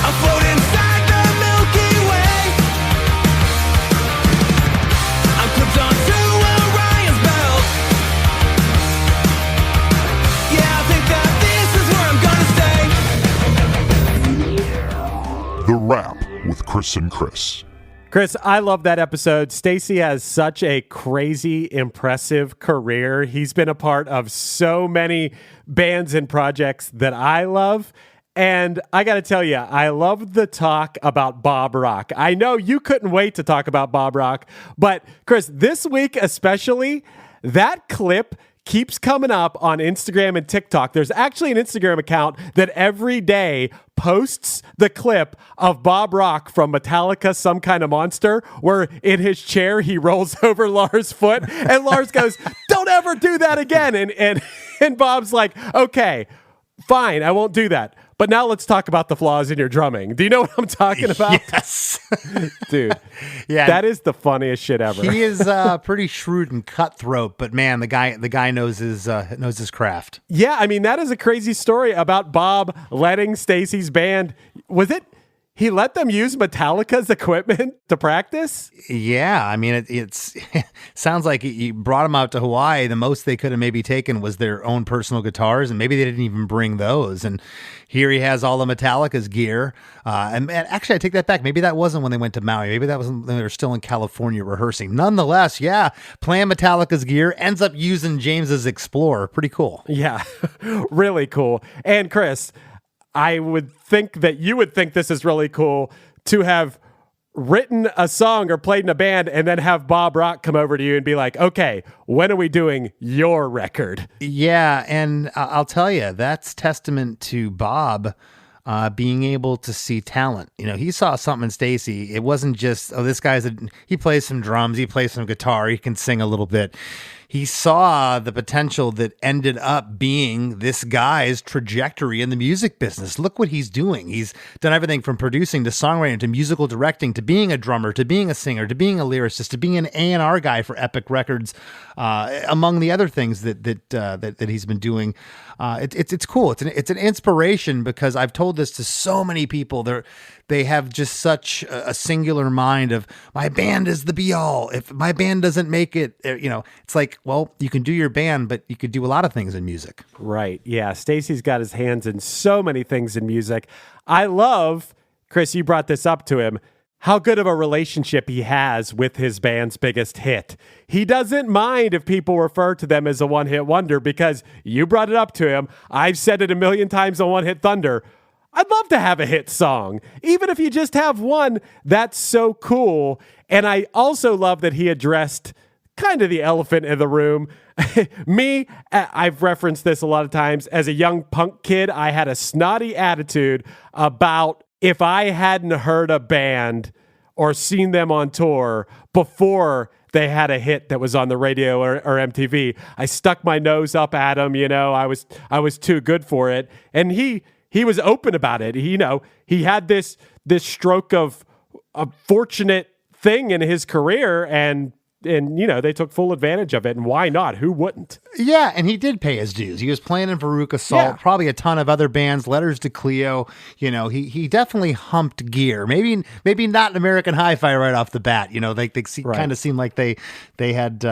Afloat inside the Milky Way. I'm clipped onto Orion's belt. Yeah, I think that this is where I'm gonna stay. The Wrap with Chris and Chris. Chris, I love that episode. Stacy has such a crazy, impressive career. He's been a part of so many bands and projects that I love. And I got to tell you, I love the talk about Bob Rock. I know you couldn't wait to talk about Bob Rock, but Chris, this week especially, that clip keeps coming up on Instagram and TikTok. There's actually an Instagram account that every day posts the clip of Bob Rock from Metallica, Some Kind of Monster, where in his chair he rolls over Lars' foot, and Lars goes, "Don't ever do that again." And Bob's like, "Okay, fine, I won't do that. But now let's talk about the flaws in your drumming." Do you know what I'm talking about? Yes. Dude. Yeah. That is the funniest shit ever. He is pretty shrewd and cutthroat, but man, the guy knows his craft. Yeah, I mean, that is a crazy story about Bob letting Stacy's band. Was it he let them use Metallica's equipment to practice? Yeah, I mean, it's sounds like he brought them out to Hawaii. The most they could have maybe taken was their own personal guitars, and maybe they didn't even bring those. And here he has all of Metallica's gear. And actually, I take that back. Maybe that wasn't when they went to Maui. Maybe that was when they were still in California rehearsing. Nonetheless, yeah, playing Metallica's gear, ends up using James's Explorer. Pretty cool. Yeah, really cool. And Chris, I would think that you would think this is really cool to have written a song or played in a band and then have Bob Rock come over to you and be like, "Okay, when are we doing your record?" Yeah, and I'll tell you, that's testament to Bob being able to see talent. You know, he saw something in Stacy. It wasn't just, oh, this guy's he plays some drums, he plays some guitar, he can sing a little bit. He saw the potential that ended up being this guy's trajectory in the music business. Look what he's doing. He's done everything from producing to songwriting to musical directing to being a drummer to being a singer to being a lyricist to being an A&R guy for Epic Records, among the other things that he's been doing. It's cool. It's an inspiration because I've told this to so many people. They have just such a singular mind of, my band is the be all. If my band doesn't make it, it's like, well, you can do your band, but you could do a lot of things in music. Right. Yeah. Stacy's got his hands in so many things in music. I love, Chris, you brought this up to him, how good of a relationship he has with his band's biggest hit. He doesn't mind if people refer to them as a one-hit wonder because you brought it up to him. I've said it a million times on One Hit Thunder. I'd love to have a hit song. Even if you just have one, that's so cool. And I also love that he addressed kind of the elephant in the room. Me, I've referenced this a lot of times. As a young punk kid, I had a snotty attitude about if I hadn't heard a band or seen them on tour before they had a hit that was on the radio or MTV. I stuck my nose up at them, I was too good for it. And he was open about it. He had this stroke of a fortunate thing in his career, and they took full advantage of it. And why not? Who wouldn't? Yeah, and he did pay his dues. He was playing in Veruca Salt, probably a ton of other bands, Letters to Cleo. You know, he definitely humped gear. Maybe not an American Hi-Fi right off the bat. You know, they kind of seemed like they had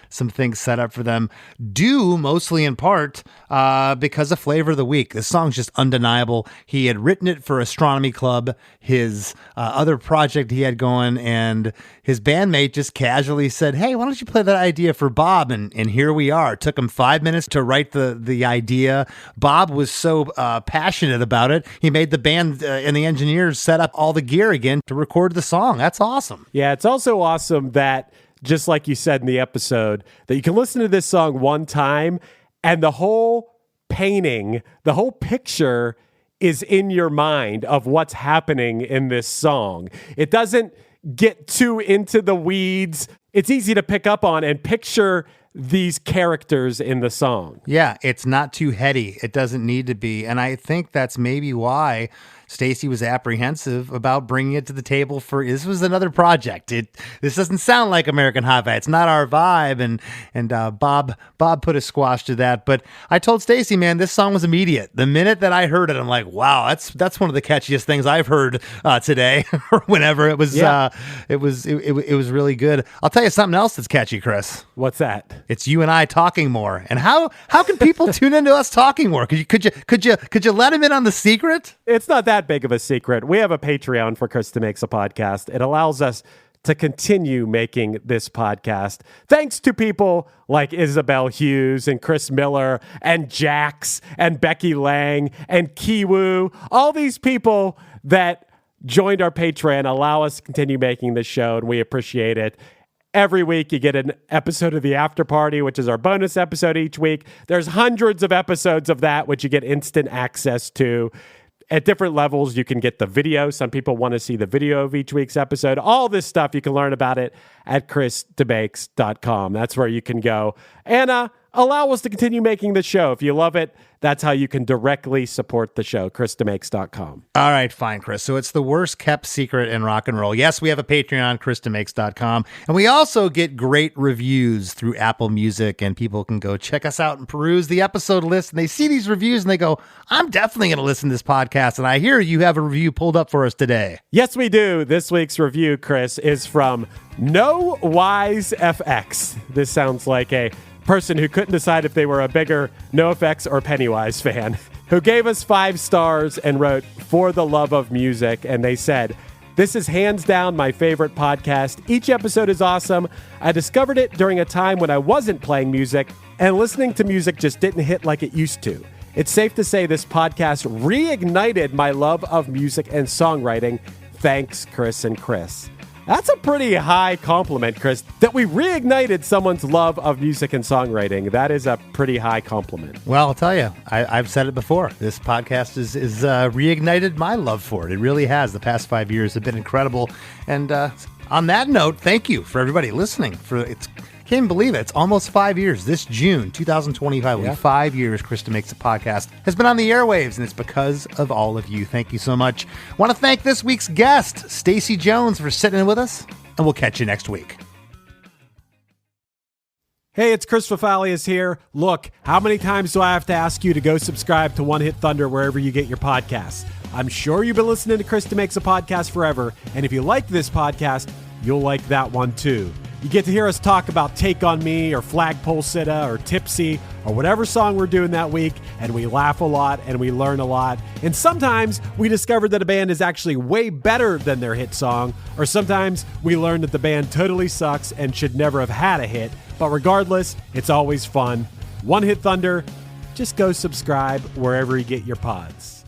some things set up for them, due mostly in part because of Flavor of the Week. This song's just undeniable. He had written it for Astronomy Club, his other project he had going, and his bandmate just casually said, "Hey, why don't you play that idea for Bob?" And here we are. It took him 5 minutes to write the idea. Bob was so passionate about it, he made the band and the engineers set up all the gear again to record the song. That's awesome. Yeah, it's also awesome that, just like you said in the episode, that you can listen to this song one time and the whole painting, the whole picture is in your mind of what's happening in this song. It doesn't get too into the weeds. It's easy to pick up on and picture these characters in the song. Yeah, it's not too heady. It doesn't need to be. And I think that's maybe why Stacy was apprehensive about bringing it to the table for, this was another project. This doesn't sound like American Hi-Fi. It's not our vibe. And Bob put a squash to that. But I told Stacy, man, this song was immediate. The minute that I heard it, I'm like, wow, that's one of the catchiest things I've heard today or whenever. It was it was really good. I'll tell you something else that's catchy, Chris. What's that? It's you and I talking more. And how can people tune into us talking more? Could you let them in on the secret? It's not that big of a secret. We have a Patreon for Chris DeMakes a Podcast. It allows us to continue making this podcast. Thanks to people like Isabel Hughes and Chris Miller and Jax and Becky Lang and Kiwoo. All these people that joined our Patreon allow us to continue making this show, and we appreciate it. Every week you get an episode of The After Party, which is our bonus episode each week. There's hundreds of episodes of that, which you get instant access to. At different levels, you can get the video. Some people want to see the video of each week's episode. All this stuff, you can learn about it at chrisdemakes.com. That's where you can go. And allow us to continue making the show. If you love it, that's how you can directly support the show, chrisdemakes.com. All right, fine, Chris. So it's the worst kept secret in rock and roll. Yes, we have a Patreon, chrisdemakes.com. And we also get great reviews through Apple Music, and people can go check us out and peruse the episode list. And they see these reviews and they go, I'm definitely going to listen to this podcast. And I hear you have a review pulled up for us today. Yes, we do. This week's review, Chris, is from No Wise FX. This sounds like a person who couldn't decide if they were a bigger NoFX or Pennywise fan, who gave us 5 stars and wrote, "For the love of music." And they said, "This is hands down my favorite podcast. Each episode is awesome. I discovered it during a time when I wasn't playing music, and listening to music just didn't hit like it used to. It's safe to say this podcast reignited my love of music and songwriting. Thanks, Chris and Chris." That's a pretty high compliment, Chris, that we reignited someone's love of music and songwriting. That is a pretty high compliment. Well, I'll tell you, I've said it before. This podcast is reignited my love for it. It really has. The past 5 years have been incredible. And on that note, thank you for everybody listening. Can't even believe it. It's almost 5 years. This June 2025 will be 5 years Chris DeMakes a Podcast has been on the airwaves, and it's because of all of you. Thank you so much. Want to thank this week's guest, Stacy Jones, for sitting in with us, and we'll catch you next week. Hey, it's Chris Fafalius here. Look, how many times do I have to ask you to go subscribe to One Hit Thunder wherever you get your podcasts? I'm sure you've been listening to Chris DeMakes a Podcast forever, and if you like this podcast, you'll like that one too. You get to hear us talk about Take On Me or Flagpole Sitta or Tipsy or whatever song we're doing that week, and we laugh a lot and we learn a lot. And sometimes we discover that a band is actually way better than their hit song, or sometimes we learn that the band totally sucks and should never have had a hit. But regardless, it's always fun. One Hit Thunder, just go subscribe wherever you get your pods.